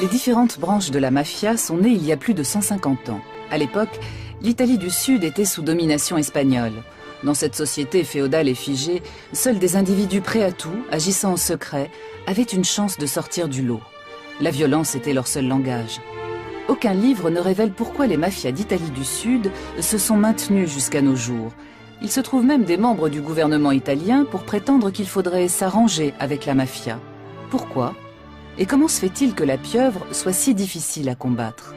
Les différentes branches de la mafia sont nées il y a plus de 150 ans. À l'époque, l'Italie du Sud était sous domination espagnole. Dans cette société féodale et figée, seuls des individus prêts à tout, agissant en secret, avaient une chance de sortir du lot. La violence était leur seul langage. Aucun livre ne révèle pourquoi les mafias d'Italie du Sud se sont maintenues jusqu'à nos jours. Il se trouve même des membres du gouvernement italien pour prétendre qu'il faudrait s'arranger avec la mafia. Pourquoi ? Et comment se fait-il que la pieuvre soit si difficile à combattre?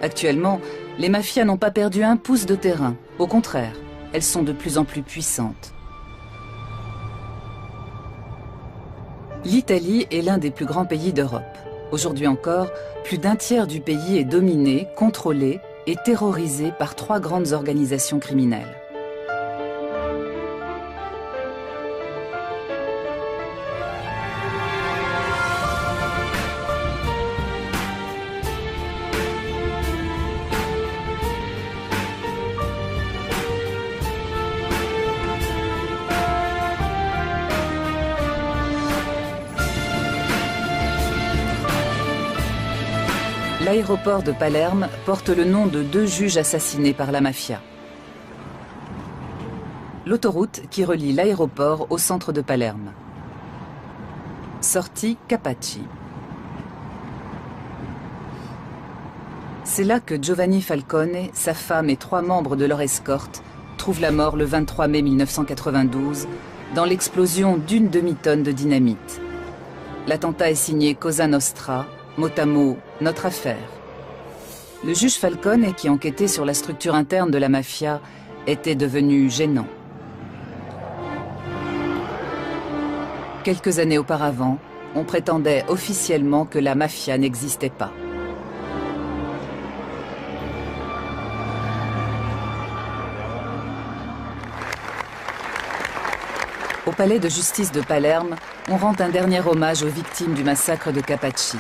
Actuellement, les mafias n'ont pas perdu un pouce de terrain. Au contraire, elles sont de plus en plus puissantes. L'Italie est l'un des plus grands pays d'Europe. Aujourd'hui encore, plus d'un tiers du pays est dominé, contrôlé et terrorisé par 3 grandes organisations criminelles. L'aéroport de Palerme porte le nom de 2 juges assassinés par la mafia. L'autoroute qui relie l'aéroport au centre de Palerme. Sortie Capaci. C'est là que Giovanni Falcone, sa femme et 3 membres de leur escorte trouvent la mort le 23 mai 1992 dans l'explosion d'une demi-tonne de dynamite. L'attentat est signé Cosa Nostra, mot à mot, notre affaire. Le juge Falcone, qui enquêtait sur la structure interne de la mafia, était devenu gênant. Quelques années auparavant, on prétendait officiellement que la mafia n'existait pas. Au palais de justice de Palerme, on rend un dernier hommage aux victimes du massacre de Capaci.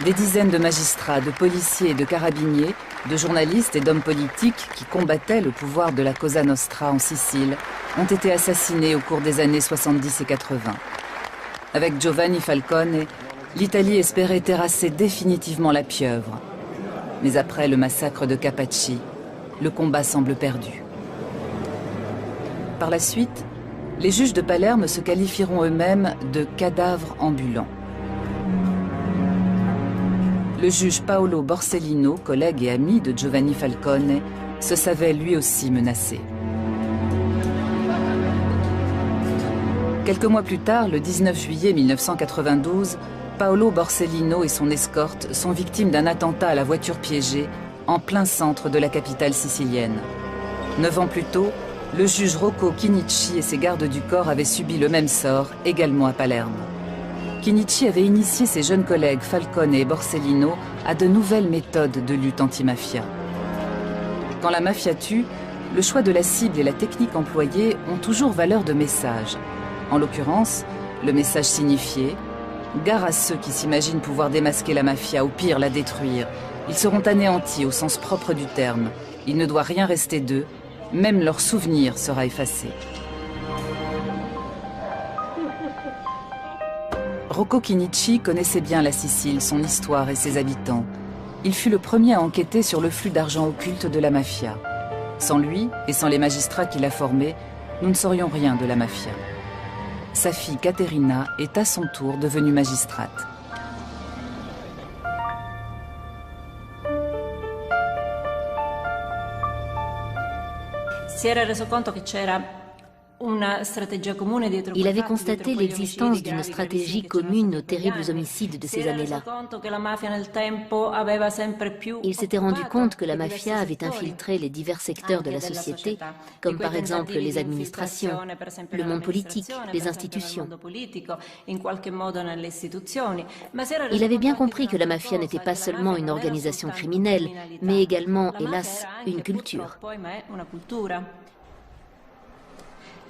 Des dizaines de magistrats, de policiers et de carabiniers, de journalistes et d'hommes politiques qui combattaient le pouvoir de la Cosa Nostra en Sicile ont été assassinés au cours des années 70 et 80. Avec Giovanni Falcone, l'Italie espérait terrasser définitivement la pieuvre. Mais après le massacre de Capaci, le combat semble perdu. Par la suite, les juges de Palerme se qualifieront eux-mêmes de cadavres ambulants. Le juge Paolo Borsellino, collègue et ami de Giovanni Falcone, se savait lui aussi menacé. Quelques mois plus tard, le 19 juillet 1992, Paolo Borsellino et son escorte sont victimes d'un attentat à la voiture piégée en plein centre de la capitale sicilienne. 9 ans plus tôt, le juge Rocco Chinnici et ses gardes du corps avaient subi le même sort, également à Palerme. Chinnici avait initié ses jeunes collègues Falcone et Borsellino à de nouvelles méthodes de lutte anti-mafia. Quand la mafia tue, le choix de la cible et la technique employée ont toujours valeur de message. En l'occurrence, le message signifiait « Gare à ceux qui s'imaginent pouvoir démasquer la mafia, au pire la détruire. Ils seront anéantis au sens propre du terme. Il ne doit rien rester d'eux, même leur souvenir sera effacé. » Rocco Chinnici connaissait bien la Sicile, son histoire et ses habitants. Il fut le premier à enquêter sur le flux d'argent occulte de la mafia. Sans lui, et sans les magistrats qui l'a formé, nous ne saurions rien de la mafia. Sa fille Caterina est à son tour devenue magistrate. Si era reso conto che c'era Il avait constaté l'existence d'une stratégie commune aux terribles homicides de ces années-là. Il s'était rendu compte que la mafia avait infiltré les divers secteurs de la société, comme par exemple les administrations, le monde politique, les institutions. Il avait bien compris que la mafia n'était pas seulement une organisation criminelle, mais également, hélas, une culture.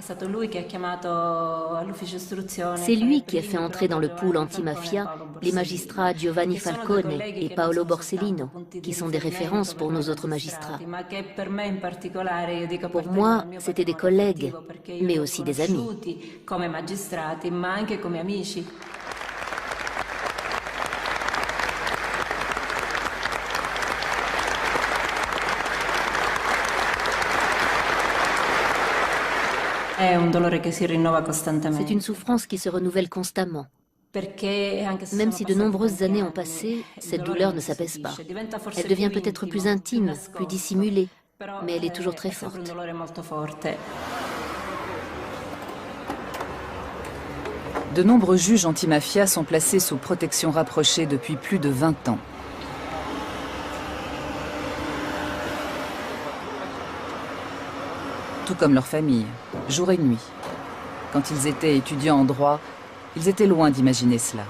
C'est lui qui a fait entrer dans le pool anti-mafia les magistrats Giovanni Falcone et Paolo Borsellino, qui sont des références pour nos autres magistrats. Pour moi, c'étaient des collègues, mais aussi des amis. è un dolore che si rinnova costantemente. C'est une souffrance qui se renouvelle constamment. Même si de nombreuses années ont passé, cette douleur ne s'apaise pas. Elle devient peut-être plus intime, plus dissimulée, mais elle est toujours très forte. De nombreux juges antimafia sont placés sous protection rapprochée depuis plus de 20 ans. Tout comme leur famille, jour et nuit. Quand ils étaient étudiants en droit, ils étaient loin d'imaginer cela.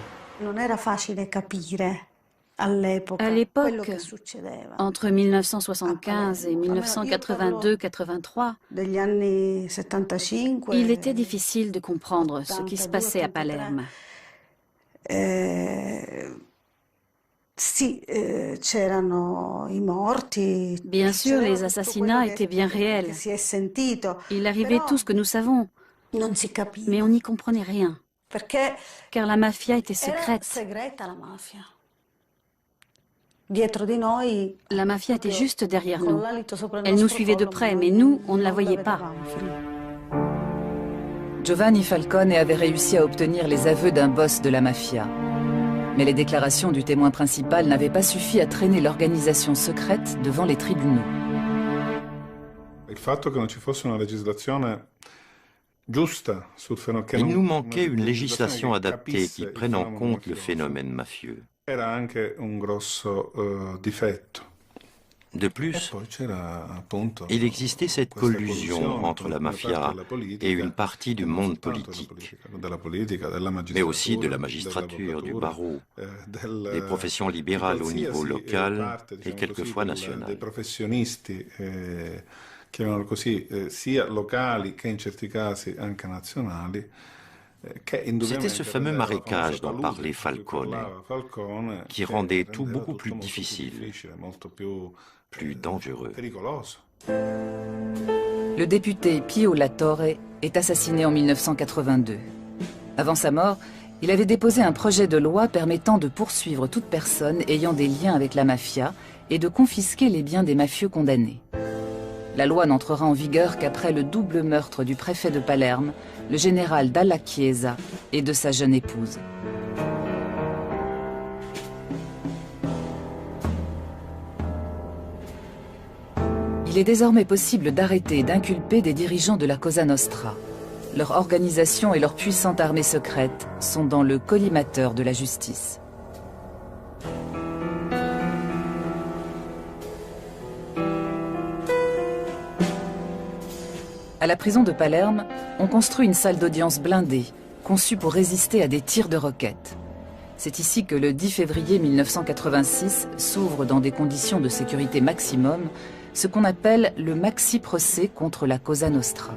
À l'époque, entre 1975 et 1982-83, il était difficile de comprendre ce qui se passait à Palerme. Bien sûr, les assassinats étaient bien réels. Il arrivait tout ce que nous savons, mais on n'y comprenait rien, car la mafia était secrète. La mafia était juste derrière nous. Elle nous suivait de près, mais nous, on ne la voyait pas. Giovanni Falcone avait réussi à obtenir les aveux d'un boss de la mafia. Mais les déclarations du témoin principal n'avaient pas suffi à traîner l'organisation secrète devant les tribunaux. Il nous manquait une législation adaptée qui prenne en compte le phénomène mafieux. De plus, il existait cette collusion entre la mafia et une partie du monde politique, mais aussi de la magistrature, du barreau, des professions libérales au niveau local et quelquefois national. C'était ce fameux marécage dont parlait Falcone, qui rendait tout beaucoup plus difficile, plus dangereux. Le député Pio La Torre est assassiné en 1982. Avant sa mort, il avait déposé un projet de loi permettant de poursuivre toute personne ayant des liens avec la mafia et de confisquer les biens des mafieux condamnés. La loi n'entrera en vigueur qu'après le double meurtre du préfet de Palerme, le général Dalla Chiesa, et de sa jeune épouse. Il est désormais possible d'arrêter et d'inculper des dirigeants de la Cosa Nostra. Leur organisation et leur puissante armée secrète sont dans le collimateur de la justice. À la prison de Palerme, on construit une salle d'audience blindée, conçue pour résister à des tirs de roquettes. C'est ici que le 10 février 1986 s'ouvre dans des conditions de sécurité maximum ce qu'on appelle le maxi-procès contre la Cosa Nostra.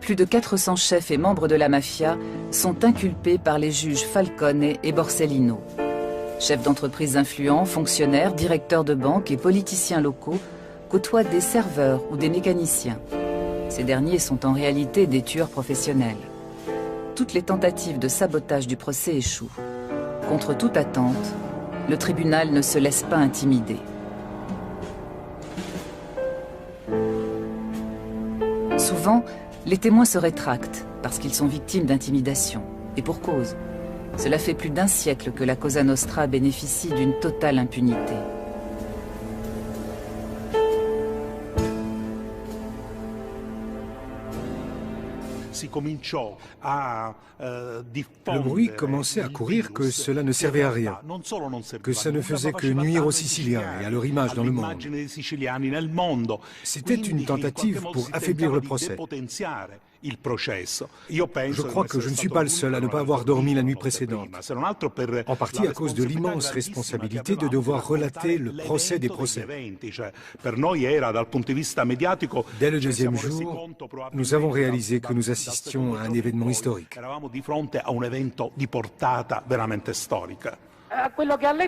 Plus de 400 chefs et membres de la mafia sont inculpés par les juges Falcone et Borsellino. Chefs d'entreprises influents, fonctionnaires, directeurs de banques et politiciens locaux côtoient des serveurs ou des mécaniciens. Ces derniers sont en réalité des tueurs professionnels. Toutes les tentatives de sabotage du procès échouent. Contre toute attente, le tribunal ne se laisse pas intimider. Souvent, les témoins se rétractent parce qu'ils sont victimes d'intimidation. Et pour cause. Cela fait plus d'un siècle que la Cosa Nostra bénéficie d'une totale impunité. Le bruit commençait à courir que cela ne servait à rien, que ça ne faisait que nuire aux Siciliens et à leur image dans le monde. C'était une tentative pour affaiblir le procès. Je crois que je ne suis pas le seul à ne pas avoir dormi la nuit précédente, en partie à cause de l'immense responsabilité de devoir relater le procès des procès. Dès le deuxième jour, nous avons réalisé que nous assistions à un événement historique.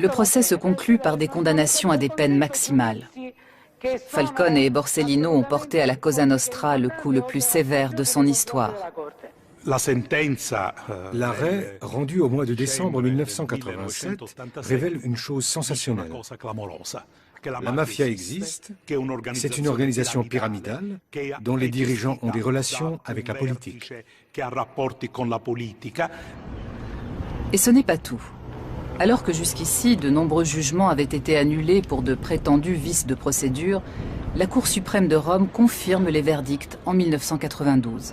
Le procès se conclut par des condamnations à des peines maximales. Falcone et Borsellino ont porté à la Cosa Nostra le coup le plus sévère de son histoire. L'arrêt, rendu au mois de décembre 1987, révèle une chose sensationnelle. La mafia existe, c'est une organisation pyramidale dont les dirigeants ont des relations avec la politique. Et ce n'est pas tout. Alors que jusqu'ici, de nombreux jugements avaient été annulés pour de prétendus vices de procédure, la Cour suprême de Rome confirme les verdicts en 1992.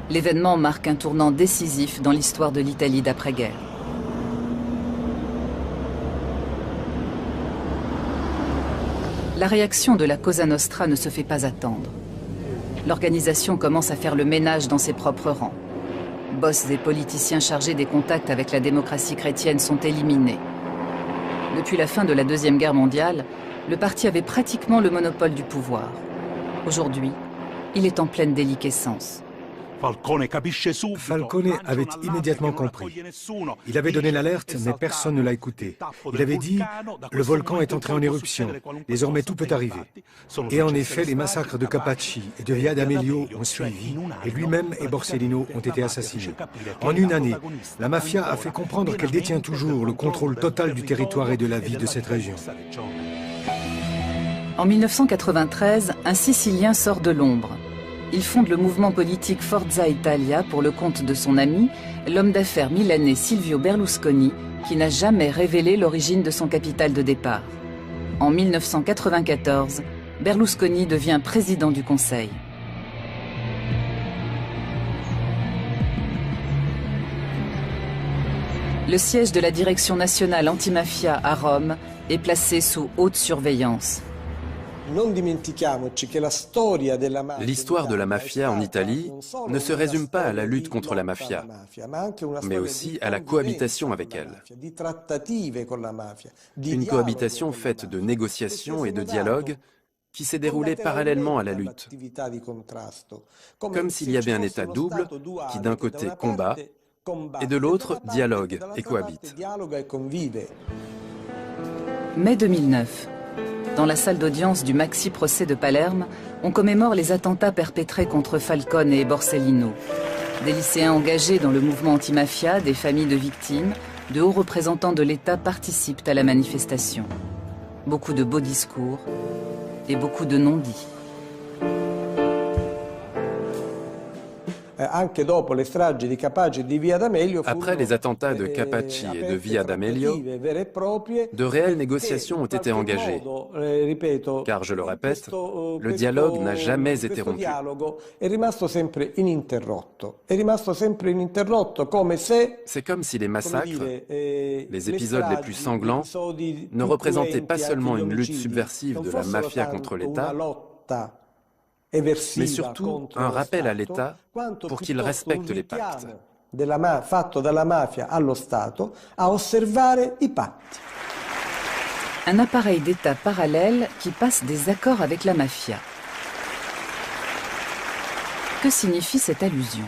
L'événement marque un tournant décisif dans l'histoire de l'Italie d'après-guerre. La réaction de la Cosa Nostra ne se fait pas attendre. L'organisation commence à faire le ménage dans ses propres rangs. Boss et politiciens chargés des contacts avec la démocratie chrétienne sont éliminés. Depuis la fin de la Deuxième Guerre mondiale, le parti avait pratiquement le monopole du pouvoir. Aujourd'hui, il est en pleine déliquescence. Falcone avait immédiatement compris. Il avait donné l'alerte, mais personne ne l'a écouté. Il avait dit « Le volcan est entré en éruption, désormais tout peut arriver ». Et en effet, les massacres de Capaci et de Via d'Amelio ont suivi, et lui-même et Borsellino ont été assassinés. En une année, la mafia a fait comprendre qu'elle détient toujours le contrôle total du territoire et de la vie de cette région. En 1993, un Sicilien sort de l'ombre. Il fonde le mouvement politique Forza Italia pour le compte de son ami, l'homme d'affaires milanais Silvio Berlusconi, qui n'a jamais révélé l'origine de son capital de départ. En 1994, Berlusconi devient président du Conseil. Le siège de la Direction nationale antimafia à Rome est placé sous haute surveillance. L'histoire de la mafia en Italie ne se résume pas à la lutte contre la mafia, mais aussi à la cohabitation avec elle. Une cohabitation faite de négociations et de dialogues qui s'est déroulée parallèlement à la lutte. Comme s'il y avait un état double qui d'un côté combat et de l'autre dialogue et cohabite. Mai 2009. Dans la salle d'audience du maxi-procès de Palerme, on commémore les attentats perpétrés contre Falcone et Borsellino. Des lycéens engagés dans le mouvement anti-mafia, des familles de victimes, de hauts représentants de l'État participent à la manifestation. Beaucoup de beaux discours et beaucoup de non-dits. Après les attentats de Capaci et de Via d'Amelio, de réelles négociations ont été engagées. Car, je le répète, le dialogue n'a jamais été rompu. C'est comme si les massacres, les épisodes les plus sanglants, ne représentaient pas seulement une lutte subversive de la mafia contre l'État, mais surtout un rappel à l'État pour qu'il respecte les pactes. Un appareil d'État parallèle qui passe des accords avec la mafia. Que signifie cette allusion ?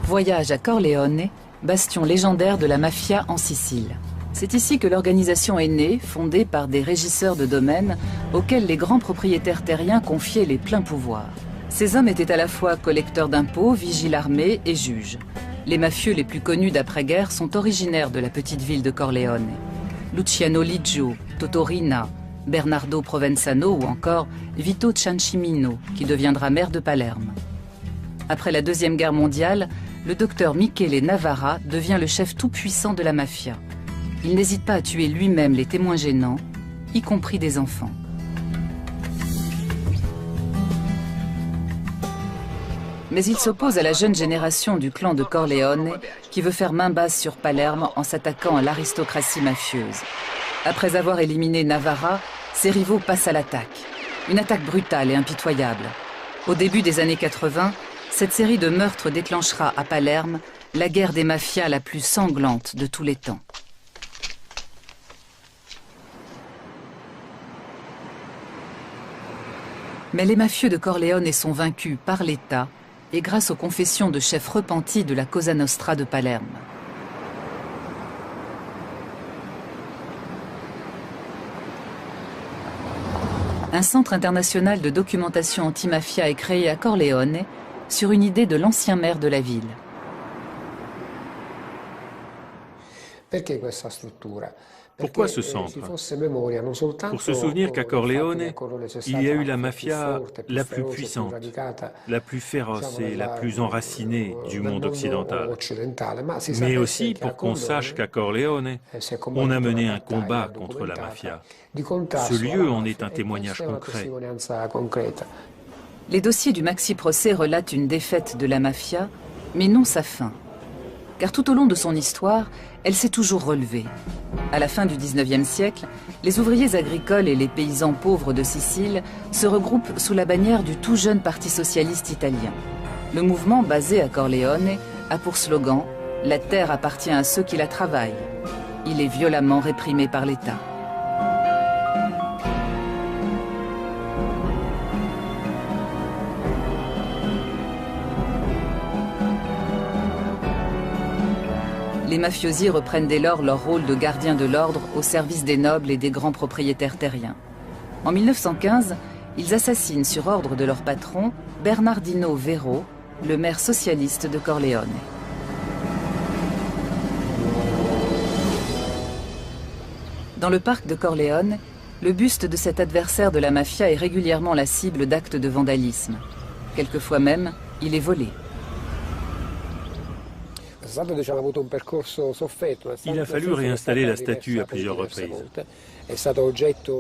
Voyage à Corleone, bastion légendaire de la mafia en Sicile. C'est ici que l'organisation est née, fondée par des régisseurs de domaines auxquels les grands propriétaires terriens confiaient les pleins pouvoirs. Ces hommes étaient à la fois collecteurs d'impôts, vigiles armés et juges. Les mafieux les plus connus d'après-guerre sont originaires de la petite ville de Corleone. Luciano Liggio, Toto Riina, Bernardo Provenzano ou encore Vito Ciancimino, qui deviendra maire de Palerme. Après la Deuxième Guerre mondiale, le docteur Michele Navarra devient le chef tout-puissant de la mafia. Il n'hésite pas à tuer lui-même les témoins gênants, y compris des enfants. Mais il s'oppose à la jeune génération du clan de Corleone qui veut faire main basse sur Palerme en s'attaquant à l'aristocratie mafieuse. Après avoir éliminé Navarra, ses rivaux passent à l'attaque. Une attaque brutale et impitoyable. Au début des années 80, cette série de meurtres déclenchera à Palerme la guerre des mafias la plus sanglante de tous les temps. Mais les mafieux de Corleone sont vaincus par l'État et grâce aux confessions de chefs repentis de la Cosa Nostra de Palerme. un centre international de documentation anti-mafia est créé à Corleone sur une idée de l'ancien maire de la ville. Pourquoi ce centre? Pour se souvenir qu'à Corleone, il y a eu la mafia la plus puissante, la plus féroce et la plus enracinée du monde occidental. Mais aussi pour qu'on sache qu'à Corleone, on a mené un combat contre la mafia. Ce lieu en est un témoignage concret. Les dossiers du maxi-procès relatent une défaite de la mafia, mais non sa fin. Car tout au long de son histoire, elle s'est toujours relevée. À la fin du XIXe siècle, les ouvriers agricoles et les paysans pauvres de Sicile se regroupent sous la bannière du tout jeune Parti socialiste italien. Le mouvement, basé à Corleone, a pour slogan « La terre appartient à ceux qui la travaillent ». Il est violemment réprimé par l'État. Les mafiosi reprennent dès lors leur rôle de gardiens de l'ordre au service des nobles et des grands propriétaires terriens. En 1915, ils assassinent sur ordre de leur patron, Bernardino Vero, le maire socialiste de Corleone. Dans le parc de Corleone, le buste de cet adversaire de la mafia est régulièrement la cible d'actes de vandalisme. Quelquefois même, il est volé. Il a fallu réinstaller la statue à plusieurs reprises.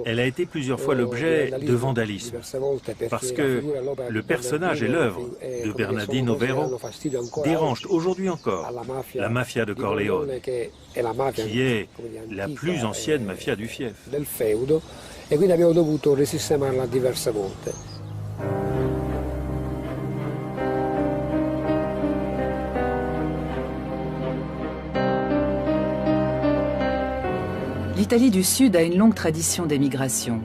Elle a été plusieurs fois l'objet de vandalisme, parce que le personnage et l'œuvre de Bernardino Vero dérangent aujourd'hui encore la mafia de Corleone, qui est la plus ancienne mafia du fief. L'Italie du Sud a une longue tradition d'émigration.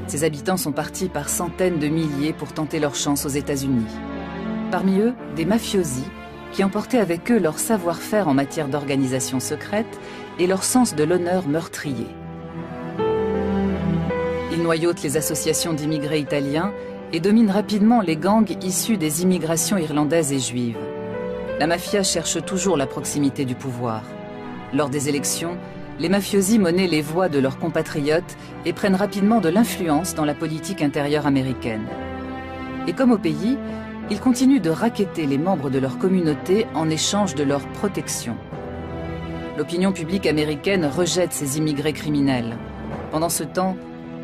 Ses habitants sont partis par centaines de milliers pour tenter leur chance aux États-Unis. Parmi eux, des mafiosi qui emportaient avec eux leur savoir-faire en matière d'organisation secrète et leur sens de l'honneur meurtrier. Ils noyautent les associations d'immigrés italiens et dominent rapidement les gangs issus des immigrations irlandaises et juives. La mafia cherche toujours la proximité du pouvoir. Lors des élections, les mafiosi monnaient les voix de leurs compatriotes et prennent rapidement de l'influence dans la politique intérieure américaine. Et comme au pays, ils continuent de racketter les membres de leur communauté en échange de leur protection. L'opinion publique américaine rejette ces immigrés criminels. Pendant ce temps,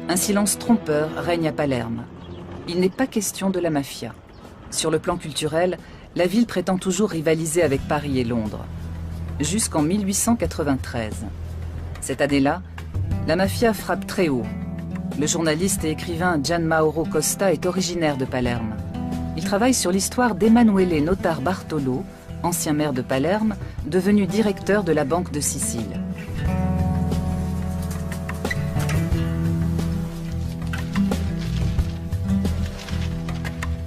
un silence trompeur règne à Palerme. Il n'est pas question de la mafia. Sur le plan culturel, la ville prétend toujours rivaliser avec Paris et Londres. Jusqu'en 1893. Cette année-là, la mafia frappe très haut. Le journaliste et écrivain Gian Mauro Costa est originaire de Palerme. Il travaille sur l'histoire d'Emanuele Notar Bartolo, ancien maire de Palerme, devenu directeur de la Banque de Sicile.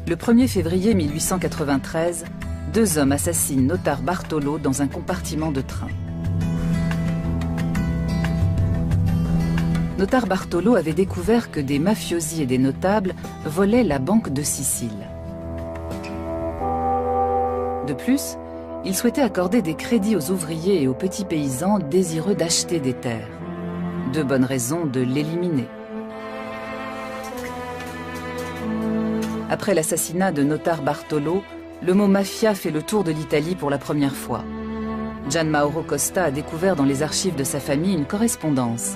Le 1er février 1893, deux hommes assassinent Notar Bartolo dans un compartiment de train. Notar Bartolo avait découvert que des mafiosi et des notables volaient la Banque de Sicile. De plus, il souhaitait accorder des crédits aux ouvriers et aux petits paysans désireux d'acheter des terres. Deux bonnes raisons de l'éliminer. Après l'assassinat de Notar Bartolo, le mot mafia fait le tour de l'Italie pour la première fois. Gian Mauro Costa a découvert dans les archives de sa famille une correspondance.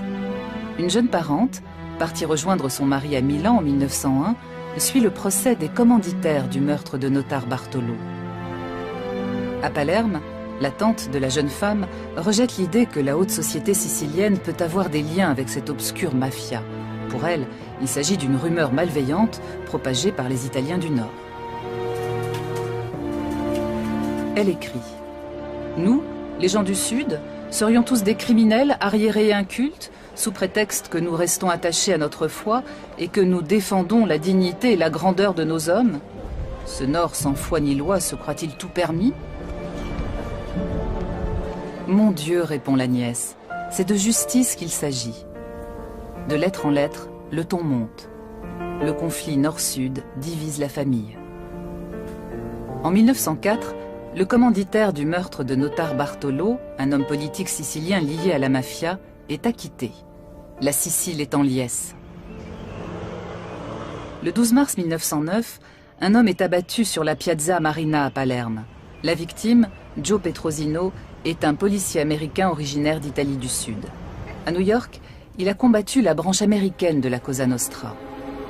Une jeune parente, partie rejoindre son mari à Milan en 1901, suit le procès des commanditaires du meurtre de Notar Bartolo. À Palerme, la tante de la jeune femme rejette l'idée que la haute société sicilienne peut avoir des liens avec cette obscure mafia. Pour elle, il s'agit d'une rumeur malveillante propagée par les Italiens du Nord. Elle écrit « Nous, les gens du Sud, serions tous des criminels arriérés et incultes, sous prétexte que nous restons attachés à notre foi et que nous défendons la dignité et la grandeur de nos hommes. Ce Nord sans foi ni loi se croit-il tout permis ?» Mon Dieu, répond la nièce, c'est de justice qu'il s'agit. De lettre en lettre, le ton monte. le conflit nord-sud divise la famille. En 1904, le commanditaire du meurtre de Notar Bartolo, un homme politique sicilien lié à la mafia, est acquitté. La Sicile est en liesse. Le 12 mars 1909, un homme est abattu sur la Piazza Marina à Palerme. La victime, Joe Petrosino, est un policier américain originaire d'Italie du Sud. À New York, il a combattu la branche américaine de la Cosa Nostra.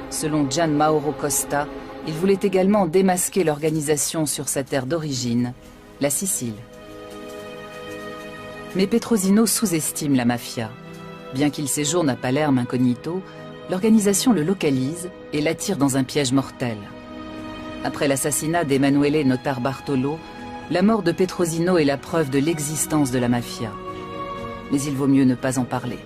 Selon Gian Mauro Costa, il voulait également démasquer l'organisation sur sa terre d'origine, la Sicile. Mais Petrosino sous-estime la mafia. Bien qu'il séjourne à Palerme incognito, l'organisation le localise et l'attire dans un piège mortel. Après l'assassinat d'Emanuele Notar Bartolo, la mort de Petrosino est la preuve de l'existence de la mafia. Mais il vaut mieux ne pas en parler.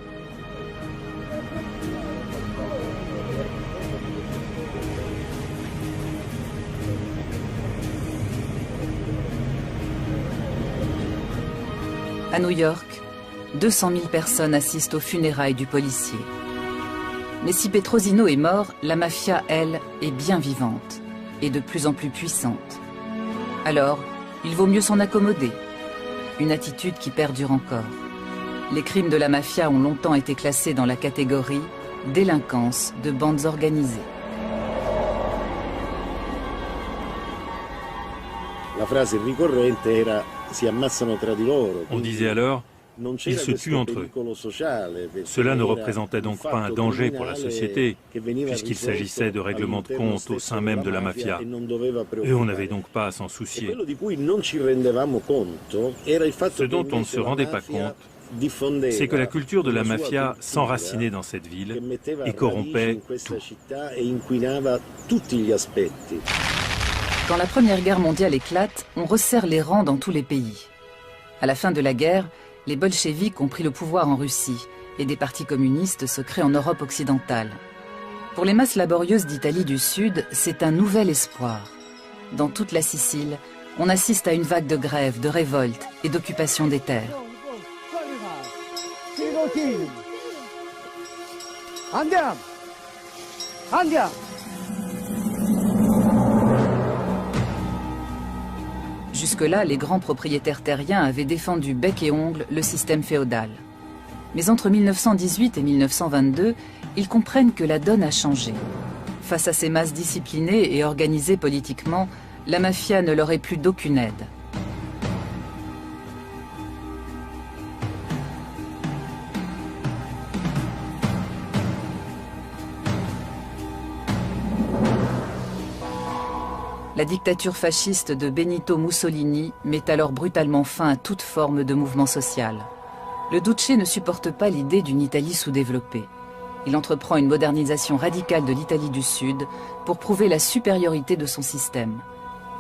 À New York, 200 000 personnes assistent aux funérailles du policier. Mais si Petrosino est mort, la mafia, elle, est bien vivante et de plus en plus puissante. Alors, il vaut mieux s'en accommoder. Une attitude qui perdure encore. Les crimes de la mafia ont longtemps été classés dans la catégorie délinquance de bandes organisées. La phrase ricorrente era si ammazzano tra di loro. On disait alors, ils se tuent entre eux. Cela ne représentait donc pas un danger pour la société, puisqu'il s'agissait de règlements de compte au sein même de la mafia. Et on n'avait donc pas à s'en soucier. Ce dont on ne se rendait pas compte, c'est que la culture de la mafia s'enracinait dans cette ville et corrompait tout. Quand la Première Guerre mondiale éclate, on resserre les rangs dans tous les pays. À la fin de la guerre, les bolcheviks ont pris le pouvoir en Russie et des partis communistes se créent en Europe occidentale. Pour les masses laborieuses d'Italie du Sud, c'est un nouvel espoir. Dans toute la Sicile, on assiste à une vague de grèves, de révoltes et d'occupation des terres. Andiamo! Andiamo! Jusque-là, les grands propriétaires terriens avaient défendu bec et ongle le système féodal. Mais entre 1918 et 1922, ils comprennent que la donne a changé. Face à ces masses disciplinées et organisées politiquement, la mafia ne leur est plus d'aucune aide. La dictature fasciste de Benito Mussolini met alors brutalement fin à toute forme de mouvement social. Le Duce ne supporte pas l'idée d'une Italie sous-développée. Il entreprend une modernisation radicale de l'Italie du Sud pour prouver la supériorité de son système.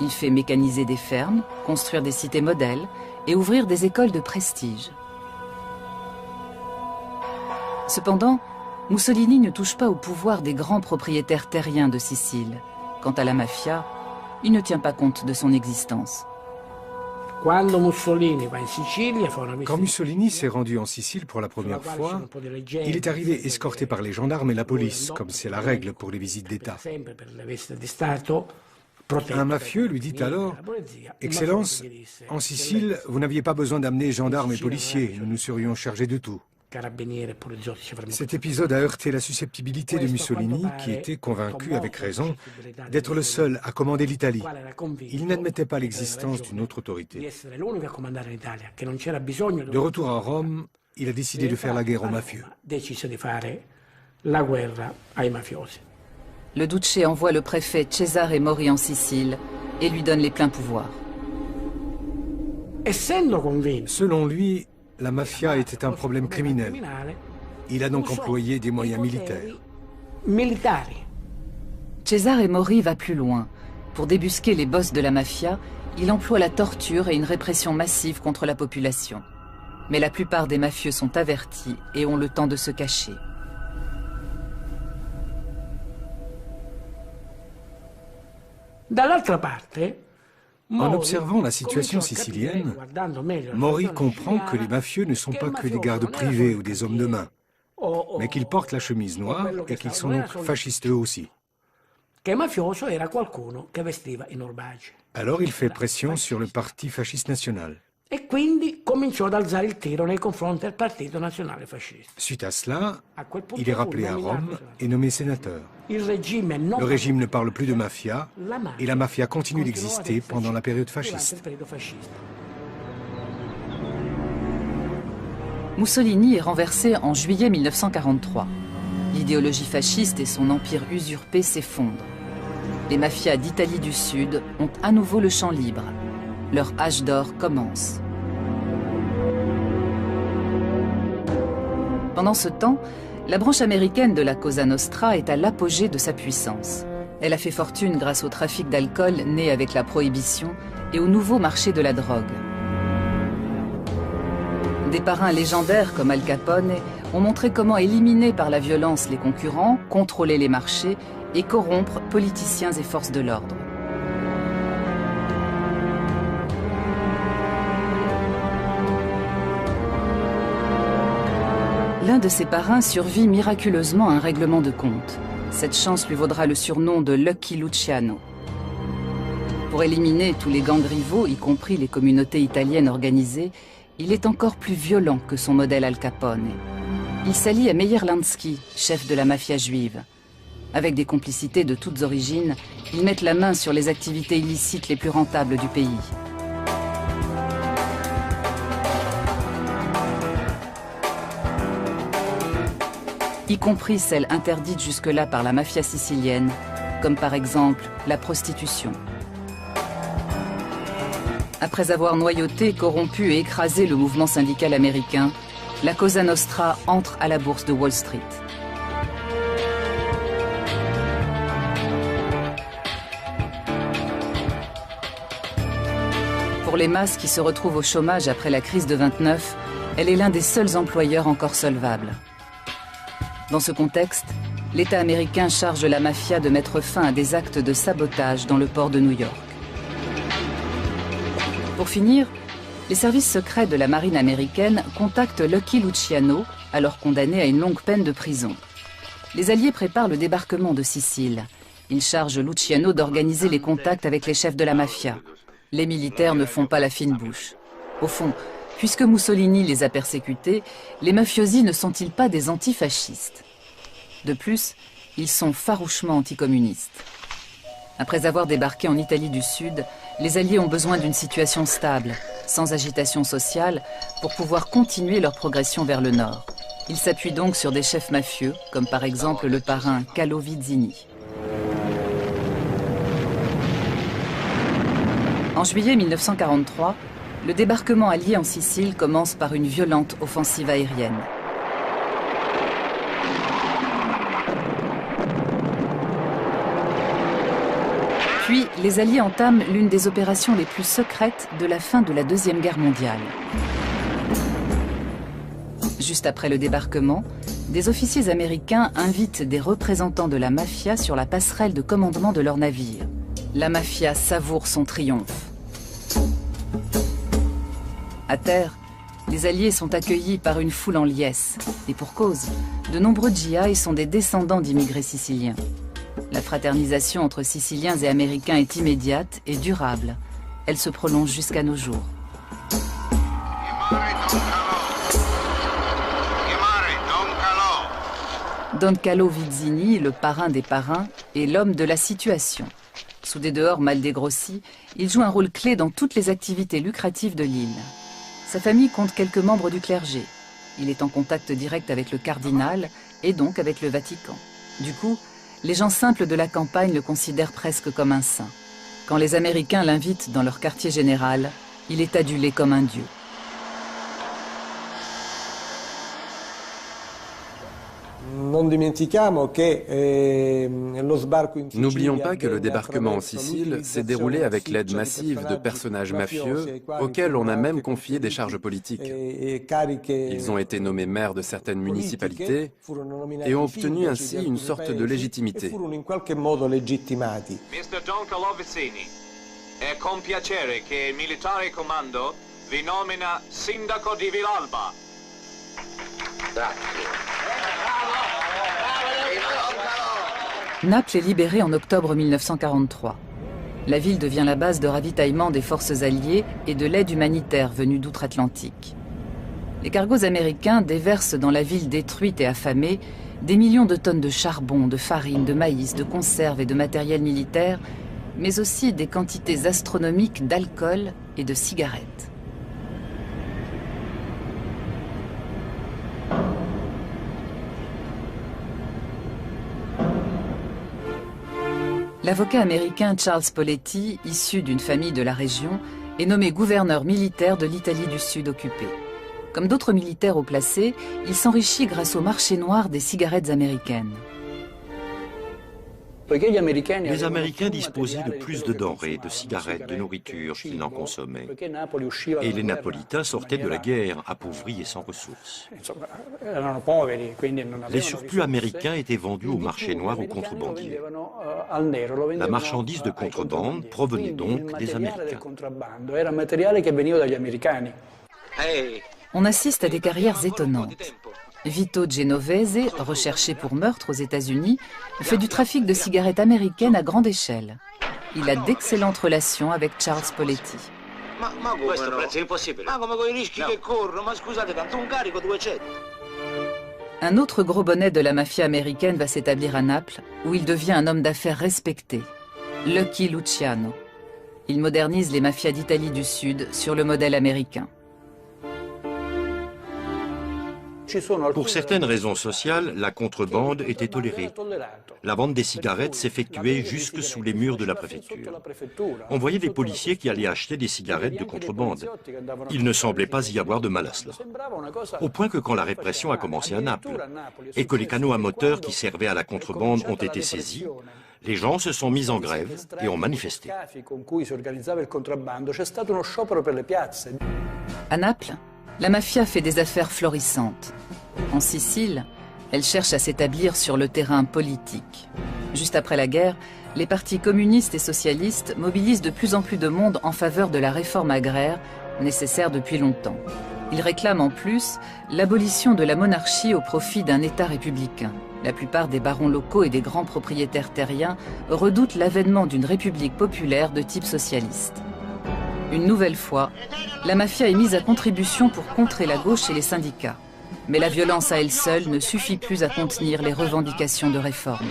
Il fait mécaniser des fermes, construire des cités modèles et ouvrir des écoles de prestige. Cependant, Mussolini ne touche pas au pouvoir des grands propriétaires terriens de Sicile. Quant à la mafia, il ne tient pas compte de son existence. Quand Mussolini s'est rendu en Sicile pour la première fois, il est arrivé escorté par les gendarmes et la police, comme c'est la règle pour les visites d'État. Un mafieux lui dit alors « Excellence, en Sicile, vous n'aviez pas besoin d'amener gendarmes et policiers, nous nous serions chargés de tout. » Cet épisode a heurté la susceptibilité de Mussolini, qui était convaincu, avec raison, d'être le seul à commander l'Italie. Il n'admettait pas l'existence d'une autre autorité. De retour à Rome, il a décidé de faire la guerre aux mafieux. Le Duce envoie le préfet Cesare Mori en Sicile et lui donne les pleins pouvoirs. Selon lui, la mafia était un problème criminel. Il a donc employé des moyens militaires. Cesare Mori va plus loin. Pour débusquer les boss de la mafia, il emploie la torture et une répression massive contre la population. Mais la plupart des mafieux sont avertis et ont le temps de se cacher. En observant la situation sicilienne, Mori comprend que les mafieux ne sont pas que des gardes privés ou des hommes de main, mais qu'ils portent la chemise noire et qu'ils sont donc fascistes eux aussi. Alors il fait pression sur le parti fasciste national. Suite à cela, il est rappelé à Rome et nommé sénateur. Le régime ne parle plus de mafia et la mafia continue d'exister pendant la période fasciste. Mussolini est renversé en juillet 1943. L'idéologie fasciste et son empire usurpé s'effondrent. Les mafias d'Italie du Sud ont à nouveau le champ libre. Leur âge d'or commence. Pendant ce temps, la branche américaine de la Cosa Nostra est à l'apogée de sa puissance. Elle a fait fortune grâce au trafic d'alcool né avec la prohibition et au nouveau marché de la drogue. Des parrains légendaires comme Al Capone ont montré comment éliminer par la violence les concurrents, contrôler les marchés et corrompre politiciens et forces de l'ordre. L'un de ses parrains survit miraculeusement à un règlement de compte. Cette chance lui vaudra le surnom de Lucky Luciano. Pour éliminer tous les gangs rivaux, y compris les communautés italiennes organisées, il est encore plus violent que son modèle Al Capone. Il s'allie à Meyer Lansky, chef de la mafia juive. Avec des complicités de toutes origines, ils mettent la main sur les activités illicites les plus rentables du pays. Y compris celles interdites jusque-là par la mafia sicilienne, comme par exemple la prostitution. Après avoir noyauté, corrompu et écrasé le mouvement syndical américain, la Cosa Nostra entre à la bourse de Wall Street. Pour les masses qui se retrouvent au chômage après la crise de 29, elle est l'un des seuls employeurs encore solvables. Dans ce contexte, l'État américain charge la mafia de mettre fin à des actes de sabotage dans le port de New York. Pour finir, les services secrets de la marine américaine contactent Lucky Luciano, alors condamné à une longue peine de prison. Les Alliés préparent le débarquement de Sicile. Ils chargent Luciano d'organiser les contacts avec les chefs de la mafia. Les militaires ne font pas la fine bouche. Au fond, puisque Mussolini les a persécutés, les mafiosi ne sont-ils pas des antifascistes? De plus, ils sont farouchement anticommunistes. Après avoir débarqué en Italie du Sud, les Alliés ont besoin d'une situation stable, sans agitation sociale, pour pouvoir continuer leur progression vers le nord. Ils s'appuient donc sur des chefs mafieux, comme par exemple le parrain Carlo Vizzini. En juillet 1943, le débarquement allié en Sicile commence par une violente offensive aérienne. Puis, les Alliés entament l'une des opérations les plus secrètes de la fin de la Deuxième Guerre mondiale. Juste après le débarquement, des officiers américains invitent des représentants de la mafia sur la passerelle de commandement de leur navire. La mafia savoure son triomphe. À terre, les Alliés sont accueillis par une foule en liesse. Et pour cause, de nombreux GI sont des descendants d'immigrés siciliens. La fraternisation entre Siciliens et Américains est immédiate et durable. Elle se prolonge jusqu'à nos jours. Don Carlo Vizzini, le parrain des parrains, est l'homme de la situation. Sous des dehors mal dégrossis, il joue un rôle clé dans toutes les activités lucratives de l'île. Sa famille compte quelques membres du clergé. Il est en contact direct avec le cardinal et donc avec le Vatican. Du coup, les gens simples de la campagne le considèrent presque comme un saint. Quand les Américains l'invitent dans leur quartier général, il est adulé comme un dieu. N'oublions pas que le débarquement en Sicile s'est déroulé avec l'aide massive de personnages mafieux auxquels on a même confié des charges politiques. Ils ont été nommés maires de certaines municipalités et ont obtenu ainsi une sorte de légitimité. Mr. Don Carlo Vizzini, è con piacere che il militare comando vi nomina sindaco di Villalba. Naples est libérée en octobre 1943. La ville devient la base de ravitaillement des forces alliées et de l'aide humanitaire venue d'outre-Atlantique. Les cargos américains déversent dans la ville détruite et affamée des millions de tonnes de charbon, de farine, de maïs, de conserves et de matériel militaire, mais aussi des quantités astronomiques d'alcool et de cigarettes. L'avocat américain Charles Poletti, issu d'une famille de la région, est nommé gouverneur militaire de l'Italie du Sud occupée. Comme d'autres militaires haut placés, il s'enrichit grâce au marché noir des cigarettes américaines. Les Américains disposaient de plus de denrées, de cigarettes, de nourriture qu'ils n'en consommaient. Et les Napolitains sortaient de la guerre, appauvris et sans ressources. Les surplus américains étaient vendus au marché noir aux contrebandiers. La marchandise de contrebande provenait donc des Américains. On assiste à des carrières étonnantes. Vito Genovese, recherché pour meurtre aux États-Unis, fait du trafic de cigarettes américaines à grande échelle. Il a d'excellentes relations avec Charles Poletti. Un autre gros bonnet de la mafia américaine va s'établir à Naples, où il devient un homme d'affaires respecté, Lucky Luciano. Il modernise les mafias d'Italie du Sud sur le modèle américain. Pour certaines raisons sociales, la contrebande était tolérée. La vente des cigarettes s'effectuait jusque sous les murs de la préfecture. On voyait des policiers qui allaient acheter des cigarettes de contrebande. Il ne semblait pas y avoir de mal à cela. Au point que quand la répression a commencé à Naples et que les canaux à moteur qui servaient à la contrebande ont été saisis, les gens se sont mis en grève et ont manifesté. À Naples, la mafia fait des affaires florissantes. En Sicile, elle cherche à s'établir sur le terrain politique. Juste après la guerre, les partis communistes et socialistes mobilisent de plus en plus de monde en faveur de la réforme agraire, nécessaire depuis longtemps. Ils réclament en plus l'abolition de la monarchie au profit d'un État républicain. La plupart des barons locaux et des grands propriétaires terriens redoutent l'avènement d'une république populaire de type socialiste. Une nouvelle fois, la mafia est mise à contribution pour contrer la gauche et les syndicats. Mais la violence à elle seule ne suffit plus à contenir les revendications de réforme.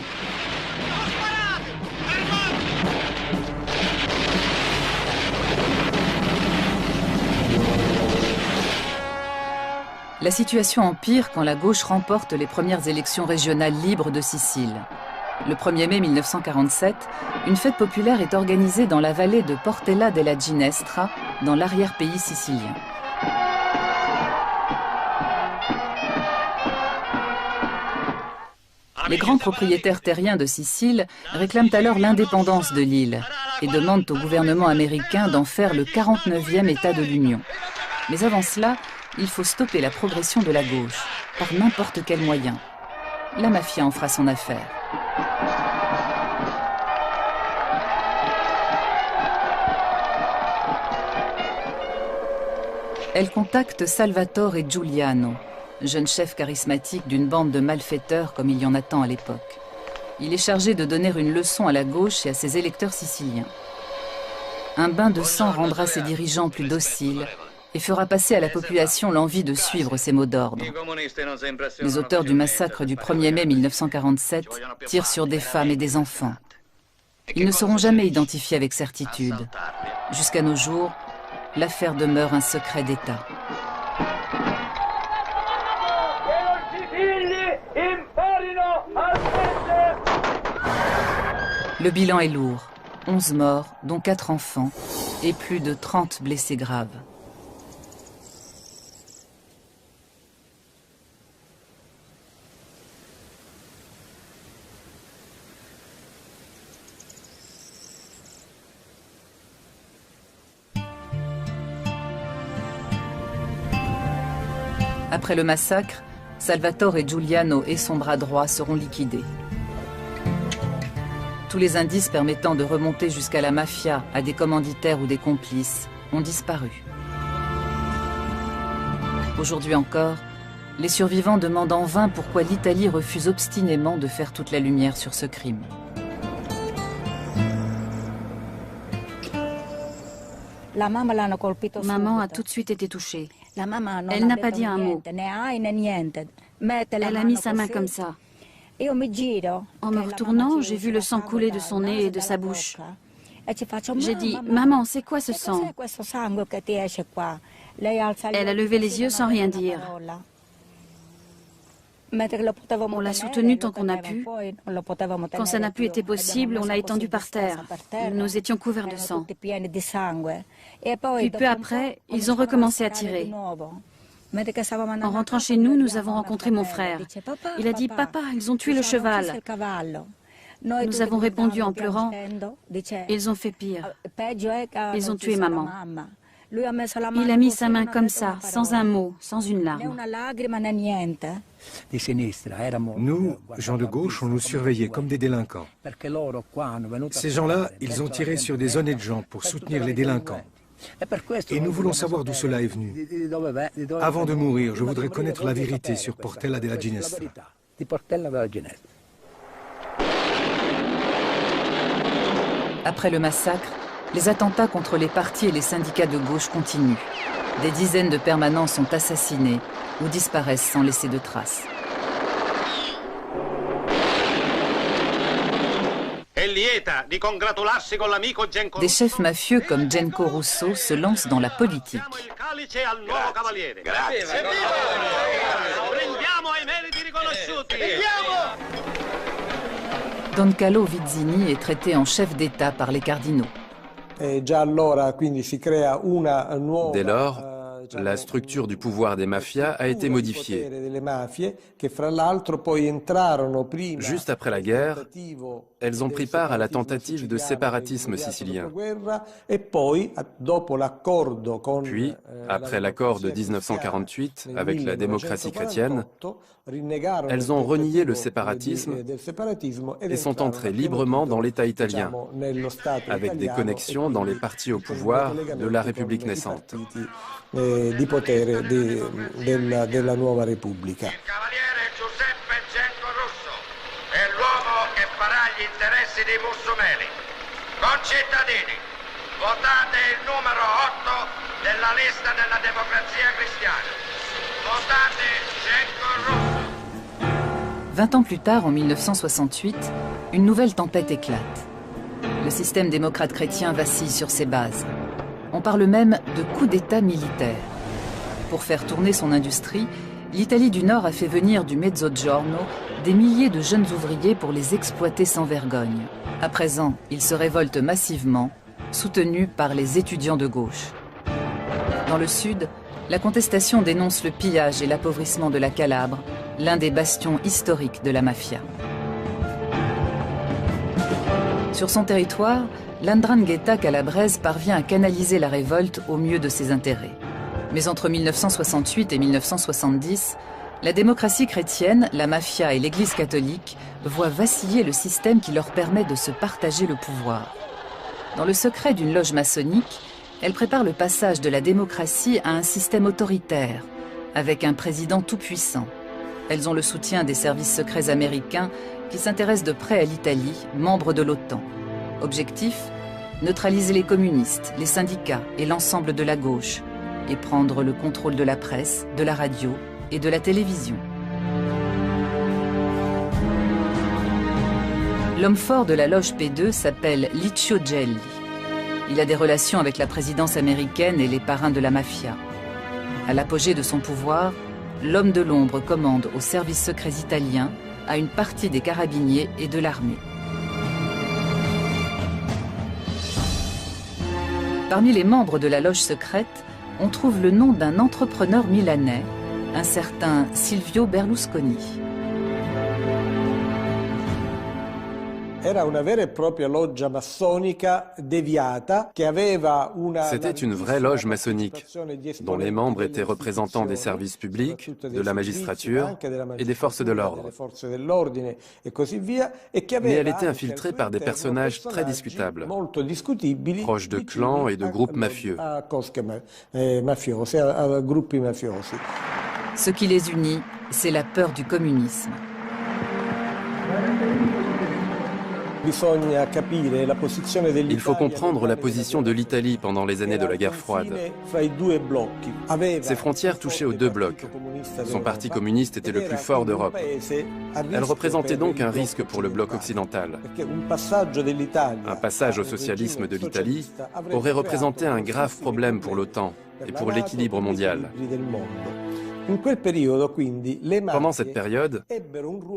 La situation empire quand la gauche remporte les premières élections régionales libres de Sicile. Le 1er mai 1947, une fête populaire est organisée dans la vallée de Portella della Ginestra, dans l'arrière-pays sicilien. Les grands propriétaires terriens de Sicile réclament alors l'indépendance de l'île et demandent au gouvernement américain d'en faire le 49e État de l'Union. Mais avant cela, il faut stopper la progression de la gauche, par n'importe quel moyen. La mafia en fera son affaire. Elle contacte Salvatore Giuliano, jeune chef charismatique d'une bande de malfaiteurs comme il y en a tant à l'époque. Il est chargé de donner une leçon à la gauche et à ses électeurs siciliens. Un bain de sang rendra ses dirigeants plus dociles et fera passer à la population l'envie de suivre ses mots d'ordre. Les auteurs du massacre du 1er mai 1947 tirent sur des femmes et des enfants. Ils ne seront jamais identifiés avec certitude. Jusqu'à nos jours, l'affaire demeure un secret d'État. Le bilan est lourd. 11 morts, dont 4 enfants, et plus de 30 blessés graves. Après le massacre, Salvatore Giuliano et son bras droit seront liquidés. Tous les indices permettant de remonter jusqu'à la mafia, à des commanditaires ou des complices, ont disparu. Aujourd'hui encore, les survivants demandent en vain pourquoi l'Italie refuse obstinément de faire toute la lumière sur ce crime. Maman a tout de suite été touchée. Elle n'a pas dit un mot. Elle a mis sa main comme ça. En me retournant, j'ai vu le sang couler de son nez et de sa bouche. J'ai dit, « Maman, c'est quoi ce sang ?» Elle a levé les yeux sans rien dire. On l'a soutenue tant qu'on a pu. Quand ça n'a plus été possible, on l'a étendue par terre. Nous étions couverts de sang. Puis peu après, ils ont recommencé à tirer. En rentrant chez nous, nous avons rencontré mon frère. Il a dit, « Papa, ils ont tué le cheval. » Nous avons répondu en pleurant, « Ils ont fait pire. Ils ont tué maman. » Il a mis sa main comme ça, sans un mot, sans une larme. Nous, gens de gauche, on nous surveillait comme des délinquants. Ces gens-là, ils ont tiré sur des honnêtes gens pour soutenir les délinquants. Et nous voulons savoir d'où cela est venu. Avant de mourir, je voudrais connaître la vérité sur Portella della Ginestra. Après le massacre, les attentats contre les partis et les syndicats de gauche continuent. Des dizaines de permanents sont assassinés ou disparaissent sans laisser de traces. Des chefs mafieux comme Genco Russo se lancent dans la politique. Don Carlo Vizzini est traité en chef d'État par les cardinaux. Dès lors, la structure du pouvoir des mafias a été modifiée. Juste après la guerre, elles ont pris part à la tentative de séparatisme sicilien. Puis, après l'accord de 1948 avec la démocratie chrétienne, elles ont renié le séparatisme et sont entrées librement dans l'État italien, avec des connexions dans les partis au pouvoir de la République naissante. Di potere della nuova Repubblica. Il cavaliere Giuseppe Genco Russo è l'uomo che farà gli interessi dei mussumeli. Concittadini, votate il numero 8 della lista della Democrazia Cristiana. Votate Genco Russo. 20 ans plus tard, en 1968, une nouvelle tempête éclate. Le système démocrate chrétien vacille sur ses bases. On parle même de coup d'État militaire. Pour faire tourner son industrie, l'Italie du Nord a fait venir du Mezzogiorno des milliers de jeunes ouvriers pour les exploiter sans vergogne. À présent, ils se révoltent massivement, soutenus par les étudiants de gauche. Dans le sud, la contestation dénonce le pillage et l'appauvrissement de la Calabre, l'un des bastions historiques de la mafia. Sur son territoire, l'Ndrangheta calabraise parvient à canaliser la révolte au mieux de ses intérêts. Mais entre 1968 et 1970, la démocratie chrétienne, la mafia et l'Église catholique voient vaciller le système qui leur permet de se partager le pouvoir. Dans le secret d'une loge maçonnique, elle prépare le passage de la démocratie à un système autoritaire, avec un président tout-puissant. Elles ont le soutien des services secrets américains qui s'intéressent de près à l'Italie, membre de l'OTAN. Objectif : neutraliser les communistes, les syndicats et l'ensemble de la gauche, et prendre le contrôle de la presse, de la radio et de la télévision. L'homme fort de la loge P2 s'appelle Licio Gelli. Il a des relations avec la présidence américaine et les parrains de la mafia. À l'apogée de son pouvoir, l'homme de l'ombre commande aux services secrets italiens, à une partie des carabiniers et de l'armée. Parmi les membres de la loge secrète, on trouve le nom d'un entrepreneur milanais, un certain Silvio Berlusconi. C'était une vraie loge maçonnique, dont les membres étaient représentants des services publics, de la magistrature et des forces de l'ordre. Mais elle était infiltrée par des personnages très discutables, proches de clans et de groupes mafieux. Ce qui les unit, c'est la peur du communisme. Il faut comprendre la position de l'Italie pendant les années de la guerre froide. Ses frontières touchaient aux deux blocs. Son parti communiste était le plus fort d'Europe. Elle représentait donc un risque pour le bloc occidental. Un passage au socialisme de l'Italie aurait représenté un grave problème pour l'OTAN et pour l'équilibre mondial. Pendant cette période,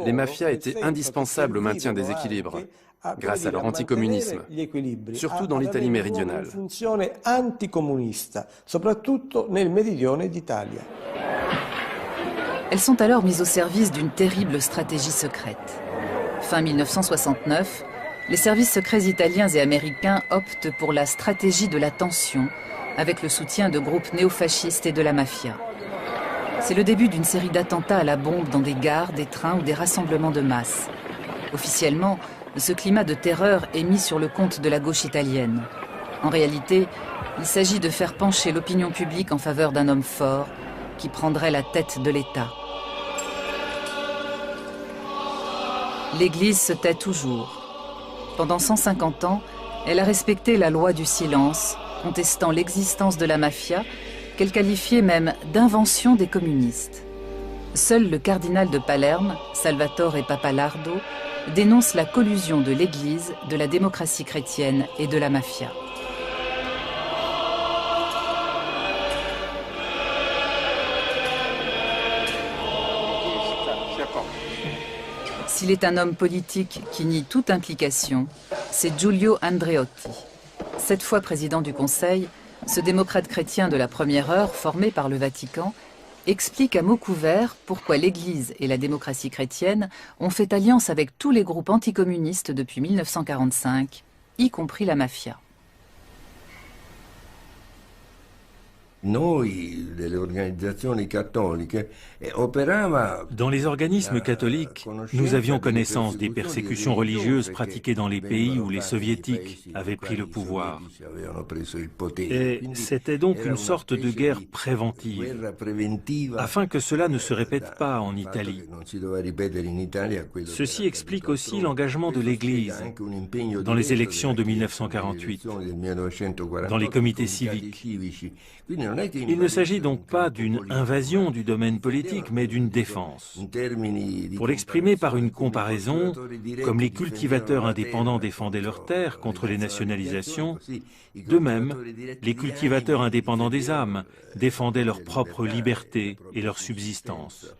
les mafias étaient indispensables au maintien des équilibres, grâce à leur anticommunisme, surtout dans l'Italie méridionale. Elles sont alors mises au service d'une terrible stratégie secrète. Fin 1969, les services secrets italiens et américains optent pour la stratégie de la tension, avec le soutien de groupes néofascistes et de la mafia. C'est le début d'une série d'attentats à la bombe dans des gares, des trains ou des rassemblements de masse. Officiellement, ce climat de terreur est mis sur le compte de la gauche italienne. En réalité, il s'agit de faire pencher l'opinion publique en faveur d'un homme fort qui prendrait la tête de l'État. L'Église se tait toujours. Pendant 150 ans, elle a respecté la loi du silence, contestant l'existence de la mafia, qu'elle qualifiait même d'invention des communistes. Seul le cardinal de Palerme, Salvatore Pappalardo, dénonce la collusion de l'Église, de la démocratie chrétienne et de la mafia. S'il est un homme politique qui nie toute implication, c'est Giulio Andreotti. 7 fois président du Conseil, ce démocrate chrétien de la première heure, formé par le Vatican, explique à mots couverts pourquoi l'Église et la démocratie chrétienne ont fait alliance avec tous les groupes anticommunistes depuis 1945, y compris la mafia. Dans les organismes catholiques, nous avions connaissance des persécutions religieuses pratiquées dans les pays où les soviétiques avaient pris le pouvoir. Et c'était donc une sorte de guerre préventive, afin que cela ne se répète pas en Italie. Ceci explique aussi l'engagement de l'Église dans les élections de 1948, dans les comités civiques. Il ne s'agit donc pas d'une invasion du domaine politique, mais d'une défense. Pour l'exprimer par une comparaison, comme les cultivateurs indépendants défendaient leurs terres contre les nationalisations, de même, les cultivateurs indépendants des âmes défendaient leur propre liberté et leur subsistance.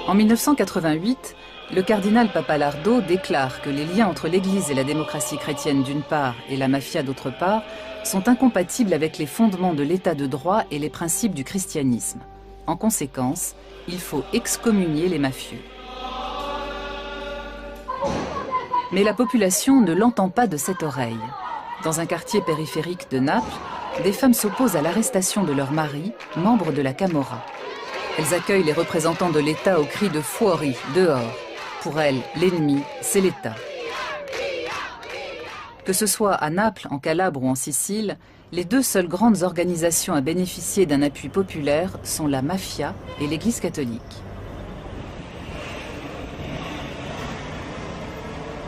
En 1988, le cardinal Pappalardo déclare que les liens entre l'Église et la démocratie chrétienne d'une part et la mafia d'autre part sont incompatibles avec les fondements de l'état de droit et les principes du christianisme. En conséquence, il faut excommunier les mafieux. Mais la population ne l'entend pas de cette oreille. Dans un quartier périphérique de Naples, des femmes s'opposent à l'arrestation de leur mari, membre de la Camorra. Elles accueillent les représentants de l'État au cri de « Fuori », dehors. Pour elles, l'ennemi, c'est l'État. Que ce soit à Naples, en Calabre ou en Sicile, les deux seules grandes organisations à bénéficier d'un appui populaire sont la mafia et l'Église catholique.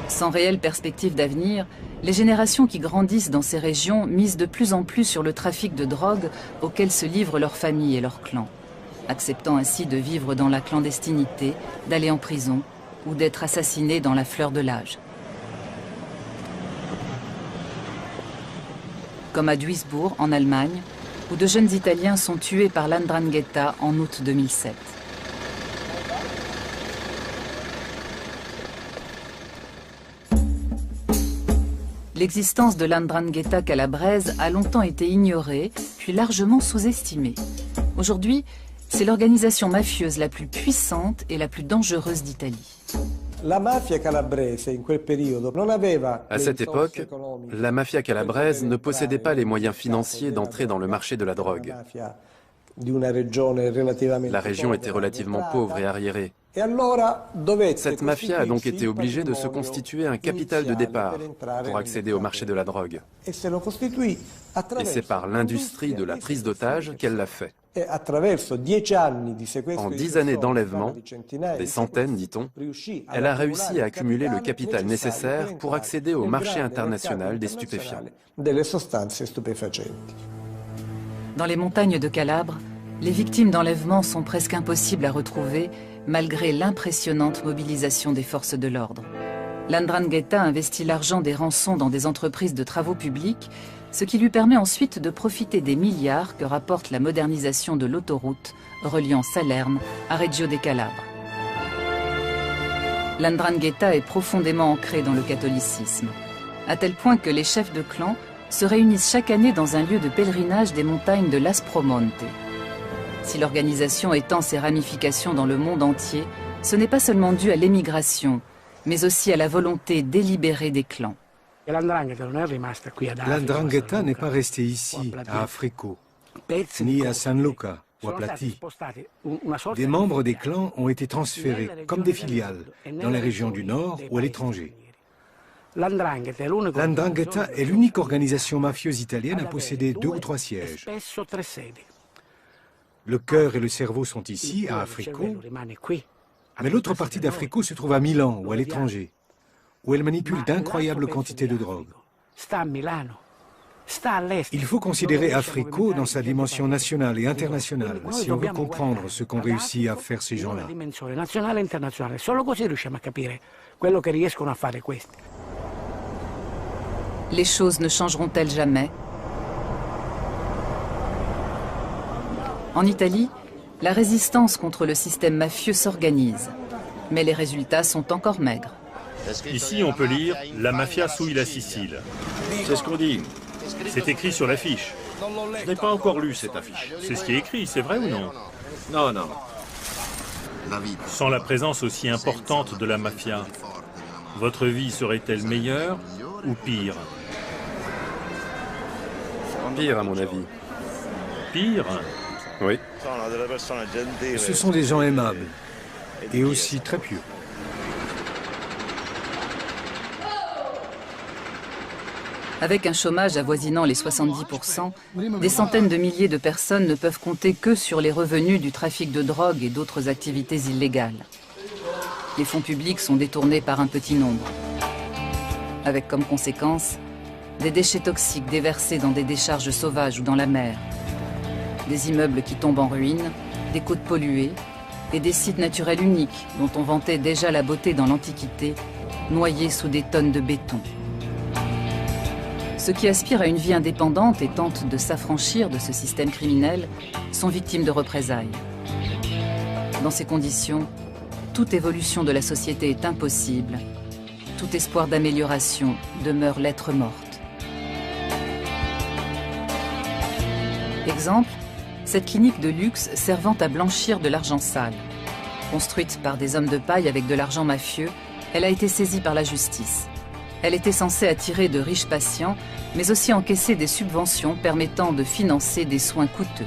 Sans réelle perspective d'avenir, les générations qui grandissent dans ces régions misent de plus en plus sur le trafic de drogue auquel se livrent leurs familles et leurs clans, acceptant ainsi de vivre dans la clandestinité, d'aller en prison ou d'être assassinés dans la fleur de l'âge. Comme à Duisbourg, en Allemagne, où de jeunes Italiens sont tués par l''Ndrangheta en août 2007. L'existence de l''Ndrangheta calabraise a longtemps été ignorée, puis largement sous-estimée. Aujourd'hui, c'est l'organisation mafieuse la plus puissante et la plus dangereuse d'Italie. À cette époque, la mafia calabraise ne possédait pas les moyens financiers d'entrer dans le marché de la drogue. La région était relativement pauvre et arriérée. Cette mafia a donc été obligée de se constituer un capital de départ pour accéder au marché de la drogue. Et c'est par l'industrie de la prise d'otages qu'elle l'a fait. En 10 années d'enlèvement, des centaines dit-on, elle a réussi à accumuler le capital nécessaire pour accéder au marché international des stupéfiants. Dans les montagnes de Calabre, les victimes d'enlèvement sont presque impossibles à retrouver malgré l'impressionnante mobilisation des forces de l'ordre. L'Ndrangheta investit l'argent des rançons dans des entreprises de travaux publics, ce qui lui permet ensuite de profiter des milliards que rapporte la modernisation de l'autoroute reliant Salerne à Reggio de Calabre. L'Ndrangheta est profondément ancrée dans le catholicisme, à tel point que les chefs de clan se réunissent chaque année dans un lieu de pèlerinage des montagnes de l'Aspromonte. Si l'organisation étend ses ramifications dans le monde entier, ce n'est pas seulement dû à l'émigration, mais aussi à la volonté délibérée des clans. L'Ndrangheta n'est pas restée ici, à Africo, ni à San Luca ou à Plati. Des membres des clans ont été transférés, comme des filiales, dans les régions du Nord ou à l'étranger. L'Ndrangheta est l'unique organisation mafieuse italienne à posséder 2 ou 3 sièges. Le cœur et le cerveau sont ici, à Africo, mais l'autre partie d'Africo se trouve à Milan ou à l'étranger, où elle manipule d'incroyables quantités de drogue. Il faut considérer Africo dans sa dimension nationale et internationale si on veut comprendre ce qu'ont réussi à faire ces gens-là. Les choses ne changeront-elles jamais? En Italie, la résistance contre le système mafieux s'organise, mais les résultats sont encore maigres. Ici, on peut lire « La mafia souille la Sicile ». C'est ce qu'on dit. C'est écrit sur l'affiche. Je n'ai pas encore lu cette affiche. C'est ce qui est écrit, c'est vrai ou non? Non, non. Sans la présence aussi importante de la mafia, votre vie serait-elle meilleure ou pire? Pire, à mon avis. Pire? Oui. Ce sont des gens aimables et aussi très pieux. Avec un chômage avoisinant les 70%, des centaines de milliers de personnes ne peuvent compter que sur les revenus du trafic de drogue et d'autres activités illégales. Les fonds publics sont détournés par un petit nombre, avec comme conséquence des déchets toxiques déversés dans des décharges sauvages ou dans la mer, des immeubles qui tombent en ruine, des côtes polluées et des sites naturels uniques dont on vantait déjà la beauté dans l'Antiquité, noyés sous des tonnes de béton. Ceux qui aspirent à une vie indépendante et tentent de s'affranchir de ce système criminel sont victimes de représailles. Dans ces conditions, toute évolution de la société est impossible. Tout espoir d'amélioration demeure lettre morte. Exemple, cette clinique de luxe servant à blanchir de l'argent sale. Construite par des hommes de paille avec de l'argent mafieux, elle a été saisie par la justice. Elle était censée attirer de riches patients, mais aussi encaisser des subventions permettant de financer des soins coûteux.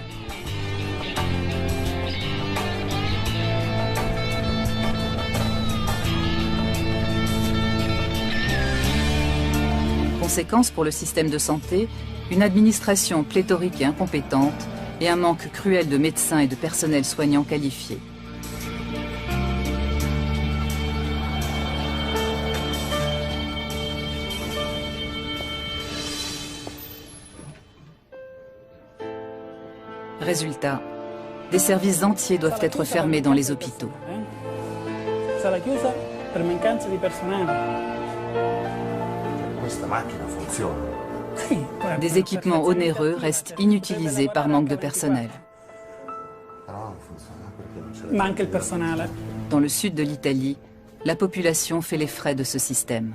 Conséquence pour le système de santé, une administration pléthorique et incompétente et un manque cruel de médecins et de personnel soignant qualifié. Résultat, des services entiers doivent être fermés dans les hôpitaux. Des équipements onéreux restent inutilisés par manque de personnel. Dans le sud de l'Italie, la population fait les frais de ce système.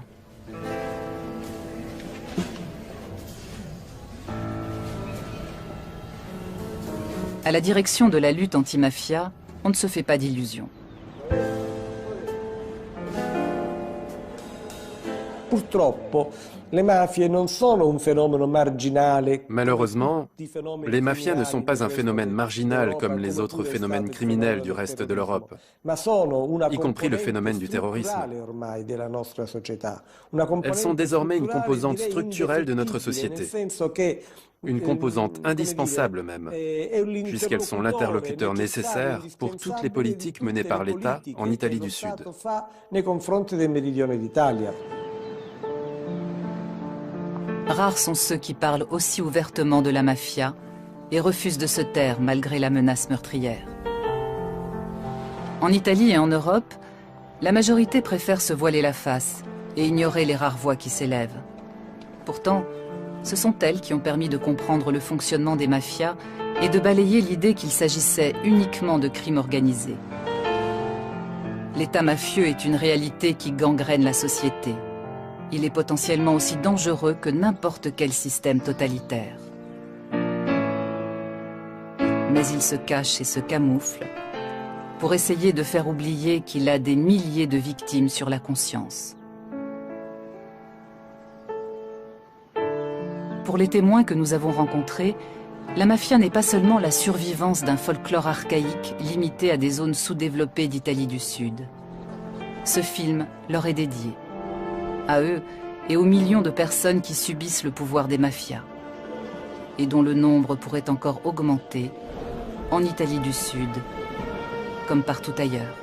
À la direction de la lutte anti-mafia, on ne se fait pas d'illusions. Malheureusement, les mafias ne sont pas un phénomène marginal comme les autres phénomènes criminels du reste de l'Europe, y compris le phénomène du terrorisme. Elles sont désormais une composante structurelle de notre société, une composante indispensable même, puisqu'elles sont l'interlocuteur nécessaire pour toutes les politiques menées par l'État en Italie du Sud. Rares sont ceux qui parlent aussi ouvertement de la mafia et refusent de se taire malgré la menace meurtrière. En Italie et en Europe, la majorité préfère se voiler la face et ignorer les rares voix qui s'élèvent. Pourtant, ce sont elles qui ont permis de comprendre le fonctionnement des mafias et de balayer l'idée qu'il s'agissait uniquement de crimes organisés. L'État mafieux est une réalité qui gangrène la société. Il est potentiellement aussi dangereux que n'importe quel système totalitaire. Mais il se cache et se camoufle pour essayer de faire oublier qu'il a des milliers de victimes sur la conscience. Pour les témoins que nous avons rencontrés, la mafia n'est pas seulement la survivance d'un folklore archaïque limité à des zones sous-développées d'Italie du Sud. Ce film leur est dédié, à eux et aux millions de personnes qui subissent le pouvoir des mafias, et dont le nombre pourrait encore augmenter en Italie du Sud, comme partout ailleurs.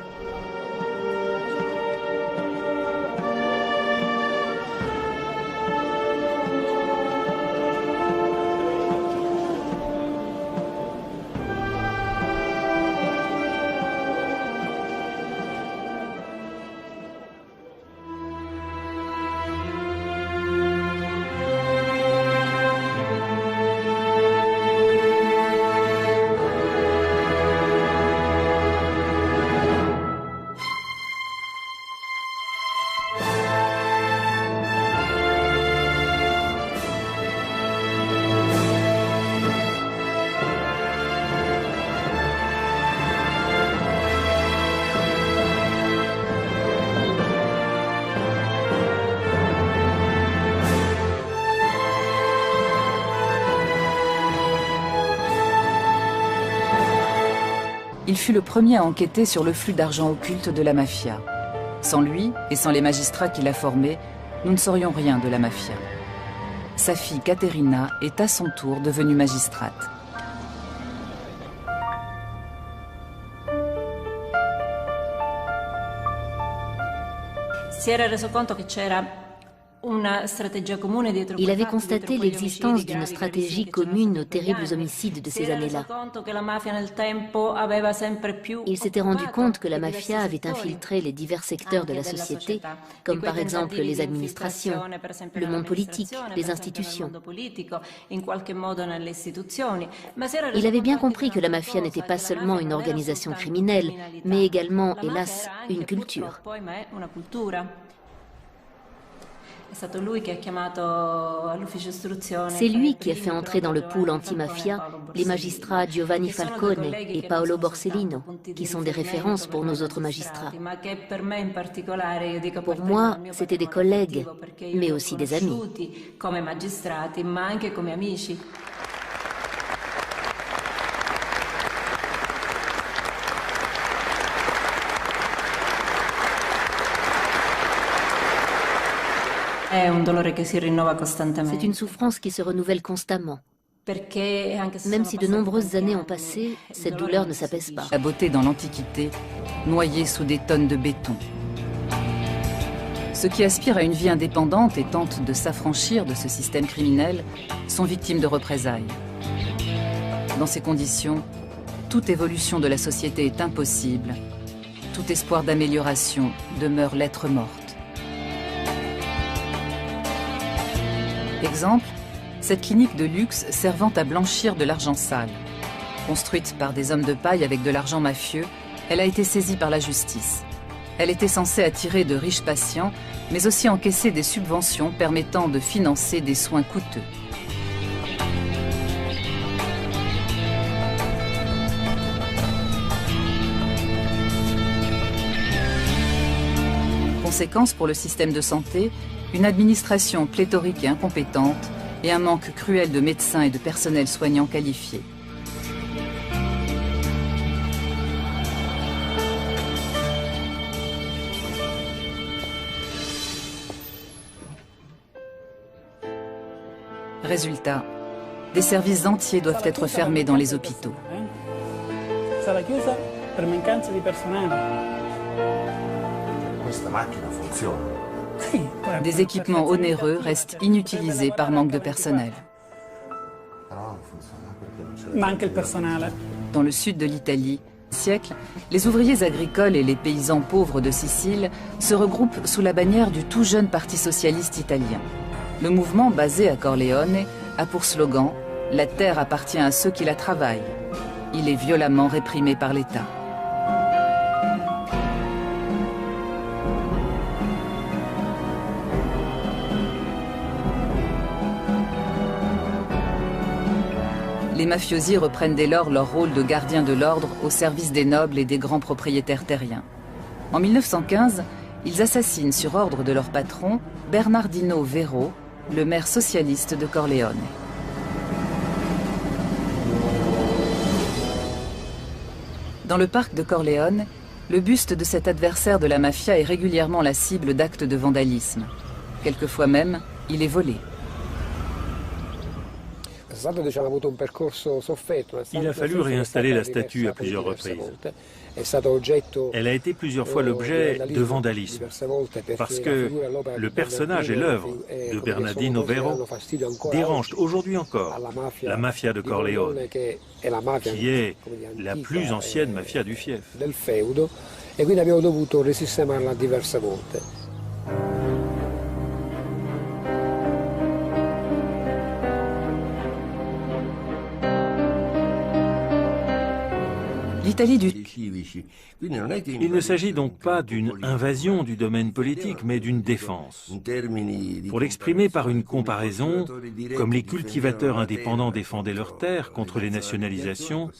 Il fut le premier à enquêter sur le flux d'argent occulte de la mafia. Sans lui et sans les magistrats qui l'a formé, nous ne saurions rien de la mafia. Sa fille Caterina est à son tour devenue magistrate. Il avait constaté l'existence d'une stratégie commune aux terribles homicides de ces années-là. Il s'était rendu compte que la mafia avait infiltré les divers secteurs de la société, comme par exemple les administrations, le monde politique, les institutions. Il avait bien compris que la mafia n'était pas seulement une organisation criminelle, mais également, hélas, une culture. C'est lui qui a fait entrer dans le pool anti-mafia les magistrats Giovanni Falcone et Paolo Borsellino, qui sont des références pour nos autres magistrats. Pour moi, c'étaient des collègues, mais aussi des amis. C'est une souffrance qui se renouvelle constamment. Même si de nombreuses années ont passé, cette douleur ne s'apaise pas. La beauté dans l'Antiquité, noyée sous des tonnes de béton. Ceux qui aspirent à une vie indépendante et tentent de s'affranchir de ce système criminel sont victimes de représailles. Dans ces conditions, toute évolution de la société est impossible. Tout espoir d'amélioration demeure lettre morte. Exemple, cette clinique de luxe servant à blanchir de l'argent sale. Construite par des hommes de paille avec de l'argent mafieux, elle a été saisie par la justice. Elle était censée attirer de riches patients, mais aussi encaisser des subventions permettant de financer des soins coûteux. Conséquence pour le système de santé, une administration pléthorique et incompétente et un manque cruel de médecins et de personnel soignant qualifié. Résultat, des services entiers doivent être fermés dans les hôpitaux. Des équipements onéreux restent inutilisés par manque de personnel. Dans le sud de l'Italie, siècle, les ouvriers agricoles et les paysans pauvres de Sicile se regroupent sous la bannière du tout jeune Parti socialiste italien. Le mouvement, basé à Corleone, a pour slogan « La terre appartient à ceux qui la travaillent ». Il est violemment réprimé par l'État. Les mafiosi reprennent dès lors leur rôle de gardiens de l'ordre au service des nobles et des grands propriétaires terriens. En 1915, ils assassinent sur ordre de leur patron Bernardino Vero, le maire socialiste de Corleone. Dans le parc de Corleone, le buste de cet adversaire de la mafia est régulièrement la cible d'actes de vandalisme. Quelquefois même, il est volé. Il a fallu réinstaller la statue à plusieurs reprises. Elle a été plusieurs fois l'objet de vandalisme, parce que le personnage et l'œuvre de Bernardino Vero dérangent aujourd'hui encore la mafia de Corleone, qui est la plus ancienne mafia du fief. L'Italie du... Il ne s'agit donc pas d'une invasion du domaine politique, mais d'une défense. Pour l'exprimer par une comparaison, comme les cultivateurs indépendants défendaient leurs terres contre les nationalisations,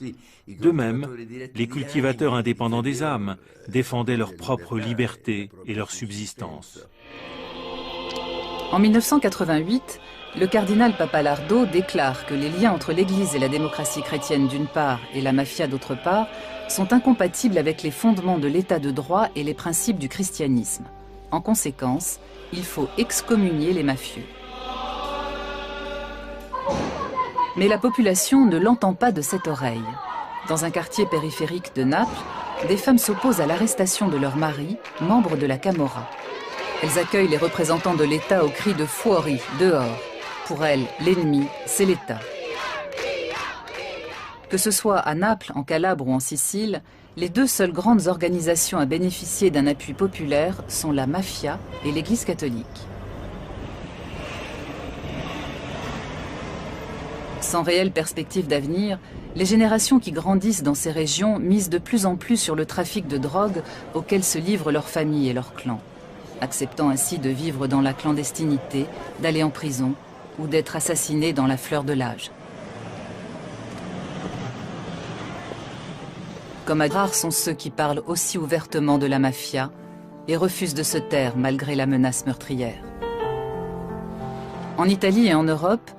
de même, les cultivateurs indépendants des âmes défendaient leur propre liberté et leur subsistance. En 1988, le cardinal Pappalardo déclare que les liens entre l'Église et la démocratie chrétienne d'une part et la mafia d'autre part sont incompatibles avec les fondements de l'état de droit et les principes du christianisme. En conséquence, il faut excommunier les mafieux. Mais la population ne l'entend pas de cette oreille. Dans un quartier périphérique de Naples, des femmes s'opposent à l'arrestation de leur mari, membre de la Camorra. Elles accueillent les représentants de l'État au cri de « Fuori », dehors. Pour elles, l'ennemi, c'est l'État. Que ce soit à Naples, en Calabre ou en Sicile, les deux seules grandes organisations à bénéficier d'un appui populaire sont la mafia et l'Église catholique. Sans réelle perspective d'avenir, les générations qui grandissent dans ces régions misent de plus en plus sur le trafic de drogue auquel se livrent leurs familles et leurs clans, acceptant ainsi de vivre dans la clandestinité, d'aller en prison ou d'être assassinés dans la fleur de l'âge. Comme rares sont ceux qui parlent aussi ouvertement de la mafia et refusent de se taire malgré la menace meurtrière. En Italie et en Europe,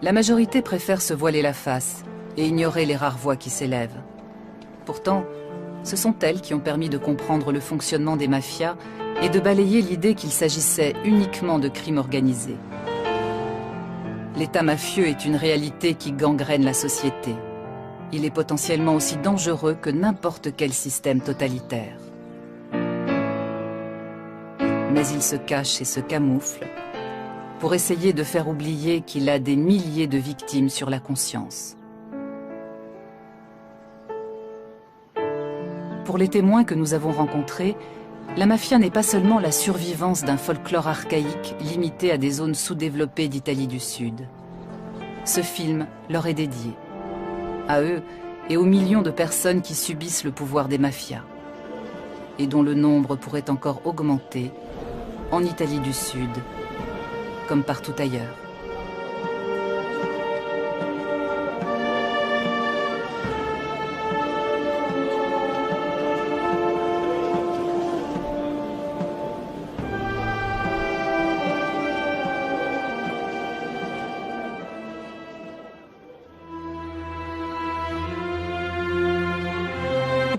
la majorité préfère se voiler la face et ignorer les rares voix qui s'élèvent. Pourtant, ce sont elles qui ont permis de comprendre le fonctionnement des mafias et de balayer l'idée qu'il s'agissait uniquement de crimes organisés. L'État mafieux est une réalité qui gangrène la société. Il est potentiellement aussi dangereux que n'importe quel système totalitaire. Mais il se cache et se camoufle pour essayer de faire oublier qu'il a des milliers de victimes sur la conscience. Pour les témoins que nous avons rencontrés, la mafia n'est pas seulement la survivance d'un folklore archaïque limité à des zones sous-développées d'Italie du Sud. Ce film leur est dédié, à eux et aux millions de personnes qui subissent le pouvoir des mafias, et dont le nombre pourrait encore augmenter en Italie du Sud, comme partout ailleurs.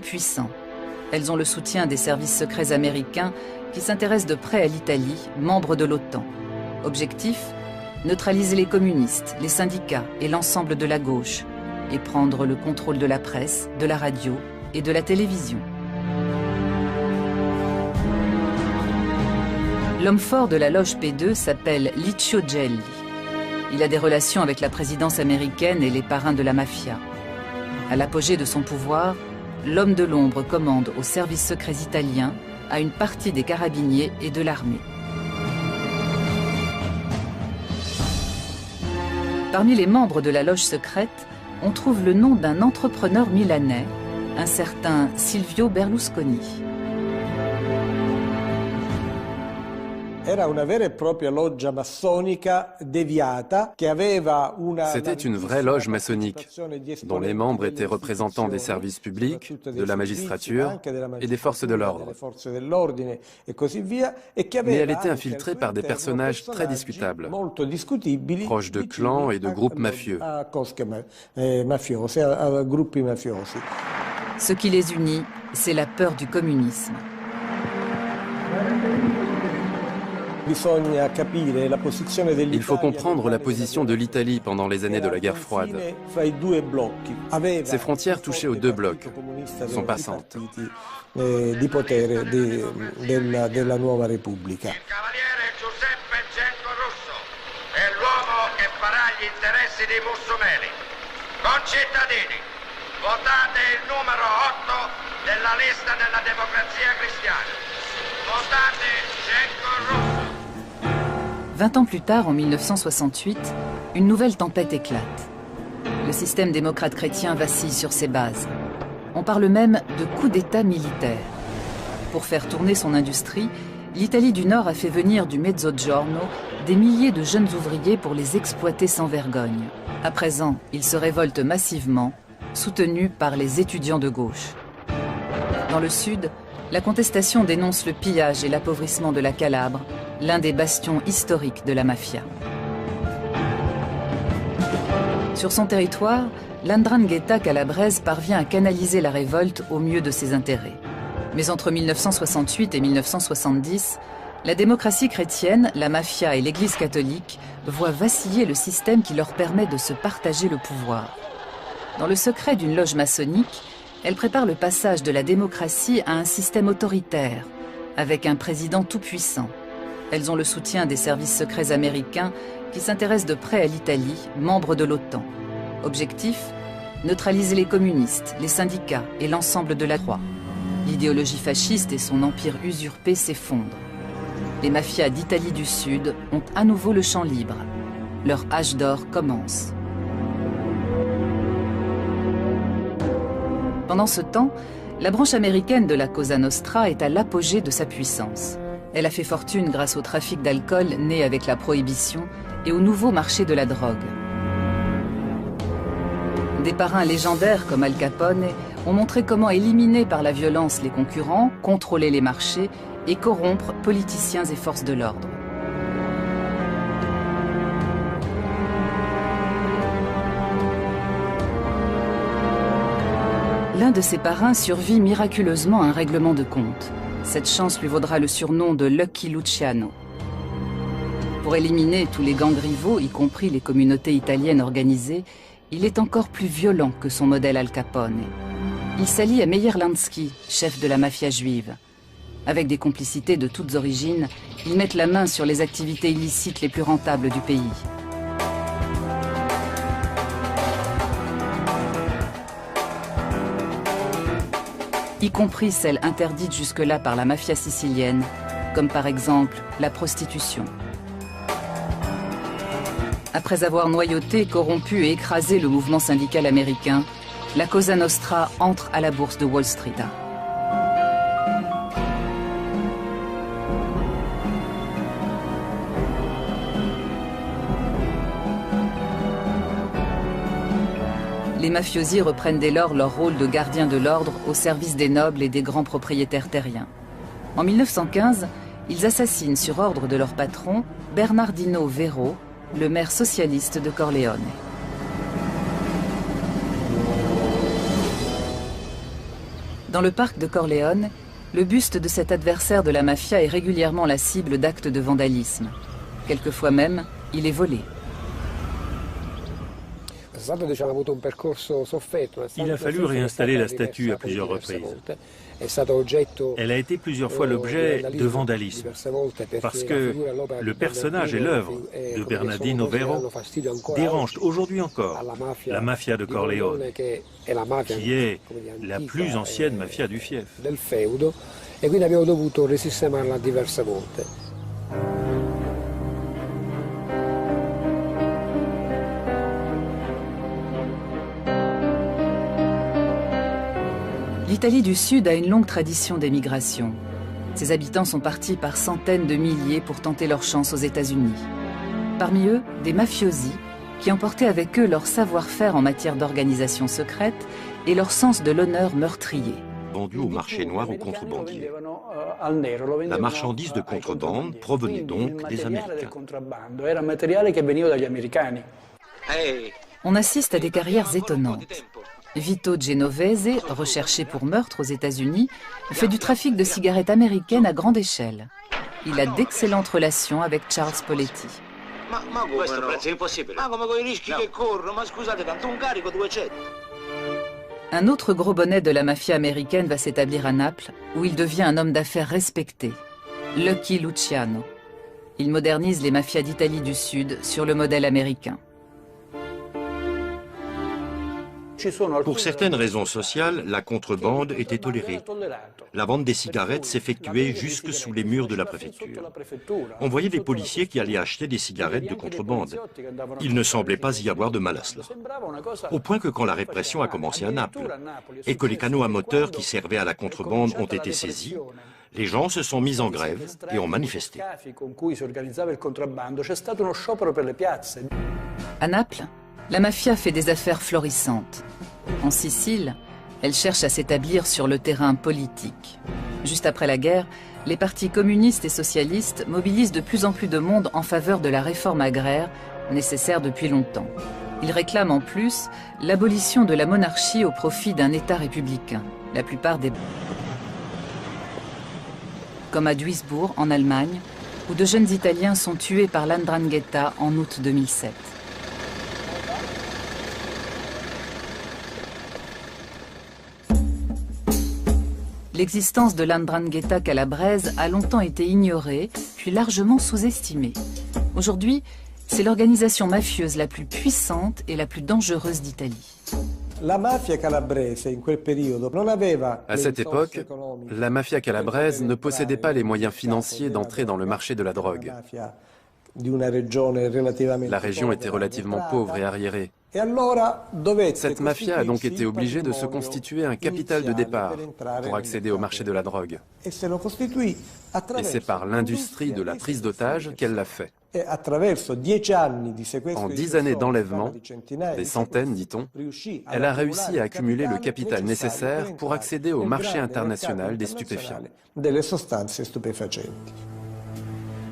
puissants. Elles ont le soutien des services secrets américains qui s'intéressent de près à l'Italie, membre de l'OTAN. Objectif : neutraliser les communistes, les syndicats et l'ensemble de la gauche, et prendre le contrôle de la presse, de la radio et de la télévision. L'homme fort de la loge P2 s'appelle Licio Gelli. Il a des relations avec la présidence américaine et les parrains de la mafia. À l'apogée de son pouvoir, l'homme de l'ombre commande aux services secrets italiens, à une partie des carabiniers et de l'armée. Parmi les membres de la loge secrète, on trouve le nom d'un entrepreneur milanais, un certain Silvio Berlusconi. C'était une vraie loge maçonnique, dont les membres étaient représentants des services publics, de la magistrature et des forces de l'ordre. Mais elle était infiltrée par des personnages très discutables, proches de clans et de groupes mafieux. Ce qui les unit, c'est la peur du communisme. Il faut comprendre la position de l'Italie pendant les années de la guerre froide. Ses frontières touchaient aux deux blocs, sont passantes. Il cavaliere Giuseppe Genco Russo è l'uomo che farà gli interessi dei mussumeli. Concittadini, votate il numero 8 della lista della Democrazia Cristiana. Votate Genco Russo. 20 ans plus tard, en 1968, une nouvelle tempête éclate. Le système démocrate chrétien vacille sur ses bases. On parle même de coup d'État militaire. Pour faire tourner son industrie, l'Italie du Nord a fait venir du Mezzogiorno des milliers de jeunes ouvriers pour les exploiter sans vergogne. À présent, ils se révoltent massivement, soutenus par les étudiants de gauche. Dans le sud, la contestation dénonce le pillage et l'appauvrissement de la Calabre, l'un des bastions historiques de la mafia. Sur son territoire, l'Ndrangheta calabraise parvient à canaliser la révolte au mieux de ses intérêts. Mais entre 1968 et 1970, la démocratie chrétienne, la mafia et l'Église catholique voient vaciller le système qui leur permet de se partager le pouvoir. Dans le secret d'une loge maçonnique, elle prépare le passage de la démocratie à un système autoritaire, avec un président tout-puissant. Elles ont le soutien des services secrets américains qui s'intéressent de près à l'Italie, membre de l'OTAN. Objectif : neutraliser les communistes, les syndicats et l'ensemble de la Croix. L'idéologie fasciste et son empire usurpé s'effondrent. Les mafias d'Italie du Sud ont à nouveau le champ libre. Leur âge d'or commence. Pendant ce temps, la branche américaine de la Cosa Nostra est à l'apogée de sa puissance. Elle a fait fortune grâce au trafic d'alcool né avec la prohibition et au nouveau marché de la drogue. Des parrains légendaires comme Al Capone ont montré comment éliminer par la violence les concurrents, contrôler les marchés et corrompre politiciens et forces de l'ordre. L'un de ses parrains survit miraculeusement à un règlement de compte. Cette chance lui vaudra le surnom de Lucky Luciano. Pour éliminer tous les gangs rivaux, y compris les communautés italiennes organisées, il est encore plus violent que son modèle Al Capone. Il s'allie à Meyer Lansky, chef de la mafia juive. Avec des complicités de toutes origines, ils mettent la main sur les activités illicites les plus rentables du pays. Y compris celles interdites jusque-là par la mafia sicilienne, comme par exemple la prostitution. Après avoir noyauté, corrompu et écrasé le mouvement syndical américain, la Cosa Nostra entre à la bourse de Wall Street. Les mafiosi reprennent dès lors leur rôle de gardiens de l'ordre au service des nobles et des grands propriétaires terriens. En 1915, ils assassinent sur ordre de leur patron, Bernardino Vero, le maire socialiste de Corleone. Dans le parc de Corleone, le buste de cet adversaire de la mafia est régulièrement la cible d'actes de vandalisme. Quelquefois même, il est volé. Il a fallu réinstaller la statue à plusieurs reprises. Elle a été plusieurs fois l'objet de vandalisme, parce que le personnage et l'œuvre de Bernardino Vero dérangent aujourd'hui encore la mafia de Corleone, qui est la plus ancienne mafia du fief. E quindi abbiamo dovuto risistemarla diverse volte. L'Italie du Sud a une longue tradition d'émigration. Ses habitants sont partis par centaines de milliers pour tenter leur chance aux États-Unis. Parmi eux, des mafiosi qui emportaient avec eux leur savoir-faire en matière d'organisation secrète et leur sens de l'honneur meurtrier. Vendu au marché noir aux contrebandiers. La marchandise de contrebande provenait donc des Américains. On assiste à des carrières étonnantes. Vito Genovese, recherché pour meurtre aux États-Unis, fait du trafic de cigarettes américaines à grande échelle. Il a d'excellentes relations avec Charles Poletti. Un autre gros bonnet de la mafia américaine va s'établir à Naples, où il devient un homme d'affaires respecté, Lucky Luciano. Il modernise les mafias d'Italie du Sud sur le modèle américain. Pour certaines raisons sociales, la contrebande était tolérée. La vente des cigarettes s'effectuait jusque sous les murs de la préfecture. On voyait des policiers qui allaient acheter des cigarettes de contrebande. Il ne semblait pas y avoir de mal à cela. Au point que quand la répression a commencé à Naples et que les canaux à moteur qui servaient à la contrebande ont été saisis, les gens se sont mis en grève et ont manifesté. À Naples, la mafia fait des affaires florissantes. En Sicile, elle cherche à s'établir sur le terrain politique. Juste après la guerre, les partis communistes et socialistes mobilisent de plus en plus de monde en faveur de la réforme agraire, nécessaire depuis longtemps. Ils réclament en plus l'abolition de la monarchie au profit d'un État républicain. La plupart des... Comme à Duisbourg, en Allemagne, où de jeunes Italiens sont tués par l''Ndrangheta en août 2007. L'existence de l''Ndrangheta calabraise a longtemps été ignorée, puis largement sous-estimée. Aujourd'hui, c'est l'organisation mafieuse la plus puissante et la plus dangereuse d'Italie. À cette époque, la mafia calabraise ne possédait pas les moyens financiers d'entrer dans le marché de la drogue. La région était relativement pauvre et arriérée. Cette mafia a donc été obligée de se constituer un capital de départ pour accéder au marché de la drogue. Et c'est par l'industrie de la prise d'otages qu'elle l'a fait. En 10 années d'enlèvement, des centaines dit-on, elle a réussi à accumuler le capital nécessaire pour accéder au marché international des stupéfiants.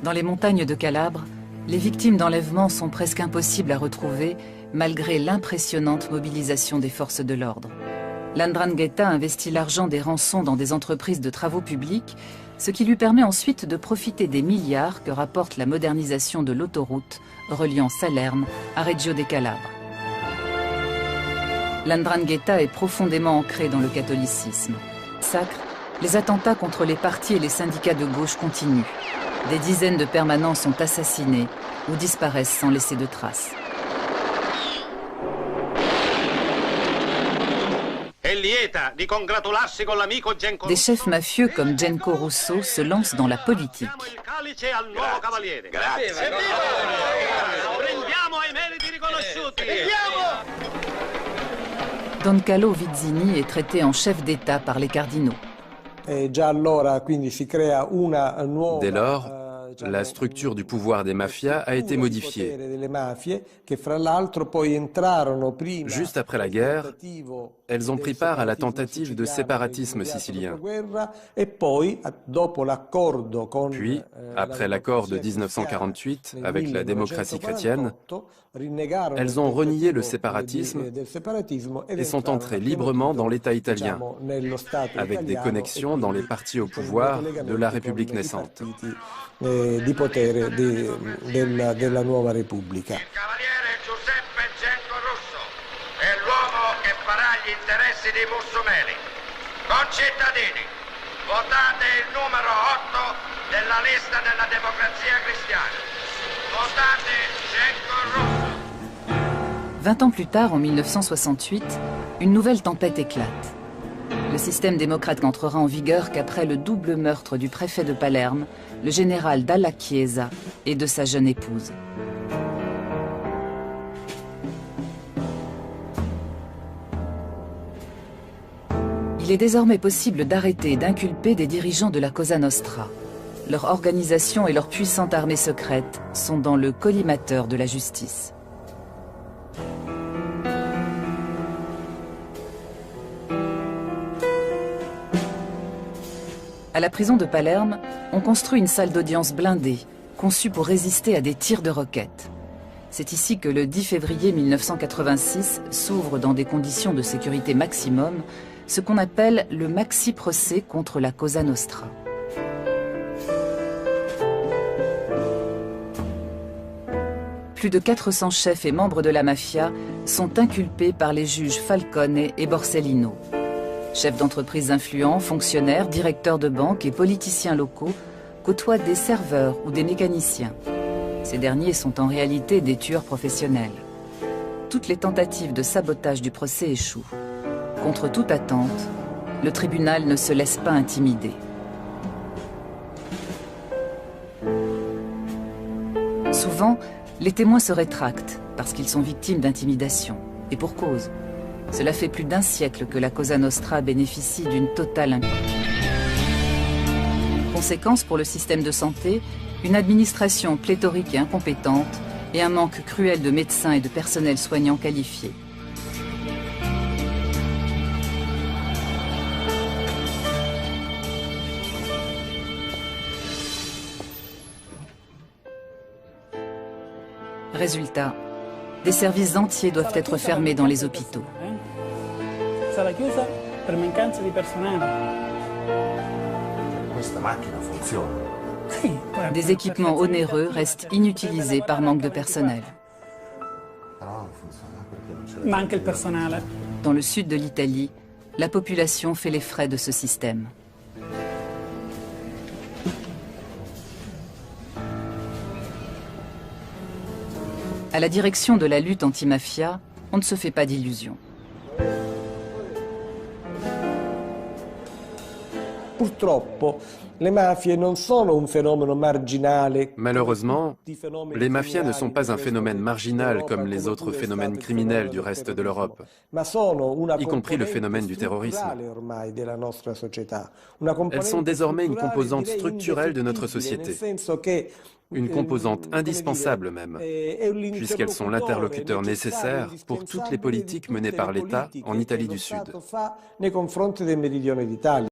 Dans les montagnes de Calabre, les victimes d'enlèvement sont presque impossibles à retrouver malgré l'impressionnante mobilisation des forces de l'ordre. L''Ndrangheta investit l'argent des rançons dans des entreprises de travaux publics, ce qui lui permet ensuite de profiter des milliards que rapporte la modernisation de l'autoroute reliant Salerne à Reggio de Calabre. L''Ndrangheta est profondément ancré dans le catholicisme. Sacre, les attentats contre les partis et les syndicats de gauche continuent. Des dizaines de permanents sont assassinés ou disparaissent sans laisser de traces. Des chefs mafieux comme Genco Russo se lancent dans la politique. Don Carlo Vizzini est traité en chef d'État par les cardinaux. Dès lors, la structure du pouvoir des mafias a été modifiée. Juste après la guerre, elles ont pris part à la tentative de séparatisme sicilien. Puis, après l'accord de 1948 avec la démocratie chrétienne, elles ont renié le séparatisme et sont entrées librement dans l'État italien, avec des connexions dans les partis au pouvoir de la République naissante. Di potere della nuova Repubblica. Il cavaliere Giuseppe Genco Russo è l'uomo che farà gli interessi dei mussumeli. Concittadini, votate il numero 8 della lista della Democrazia Cristiana. Votate Genco Russo. 20 ans plus tard, en 1968, une nouvelle tempête éclate. Le système démocrate n'entrera en vigueur qu'après le double meurtre du préfet de Palerme, le général Dalla Chiesa, et de sa jeune épouse. Il est désormais possible d'arrêter et d'inculper des dirigeants de la Cosa Nostra. Leur organisation et leur puissante armée secrète sont dans le collimateur de la justice. À la prison de Palerme, on construit une salle d'audience blindée, conçue pour résister à des tirs de roquettes. C'est ici que le 10 février 1986 s'ouvre dans des conditions de sécurité maximum ce qu'on appelle le maxi-procès contre la Cosa Nostra. Plus de 400 chefs et membres de la mafia sont inculpés par les juges Falcone et Borsellino. Chefs d'entreprise influents, fonctionnaires, directeurs de banques et politiciens locaux côtoient des serveurs ou des mécaniciens. Ces derniers sont en réalité des tueurs professionnels. Toutes les tentatives de sabotage du procès échouent. Contre toute attente, le tribunal ne se laisse pas intimider. Souvent, les témoins se rétractent parce qu'ils sont victimes d'intimidation. Et pour cause. Cela fait plus d'un siècle que la Cosa Nostra bénéficie d'une totale impunité. Conséquence pour le système de santé, une administration pléthorique et incompétente et un manque cruel de médecins et de personnel soignant qualifié. Résultat, des services entiers doivent être fermés dans les hôpitaux. Des équipements onéreux restent inutilisés par manque de personnel. Dans le sud de l'Italie, la population fait les frais de ce système. À la direction de la lutte anti-mafia, on ne se fait pas d'illusions. Malheureusement, les mafias ne sont pas un phénomène marginal comme les autres phénomènes criminels du reste de l'Europe, y compris le phénomène du terrorisme. Elles sont désormais une composante structurelle de notre société, une composante indispensable même, puisqu'elles sont l'interlocuteur nécessaire pour toutes les politiques menées par l'État en Italie du Sud.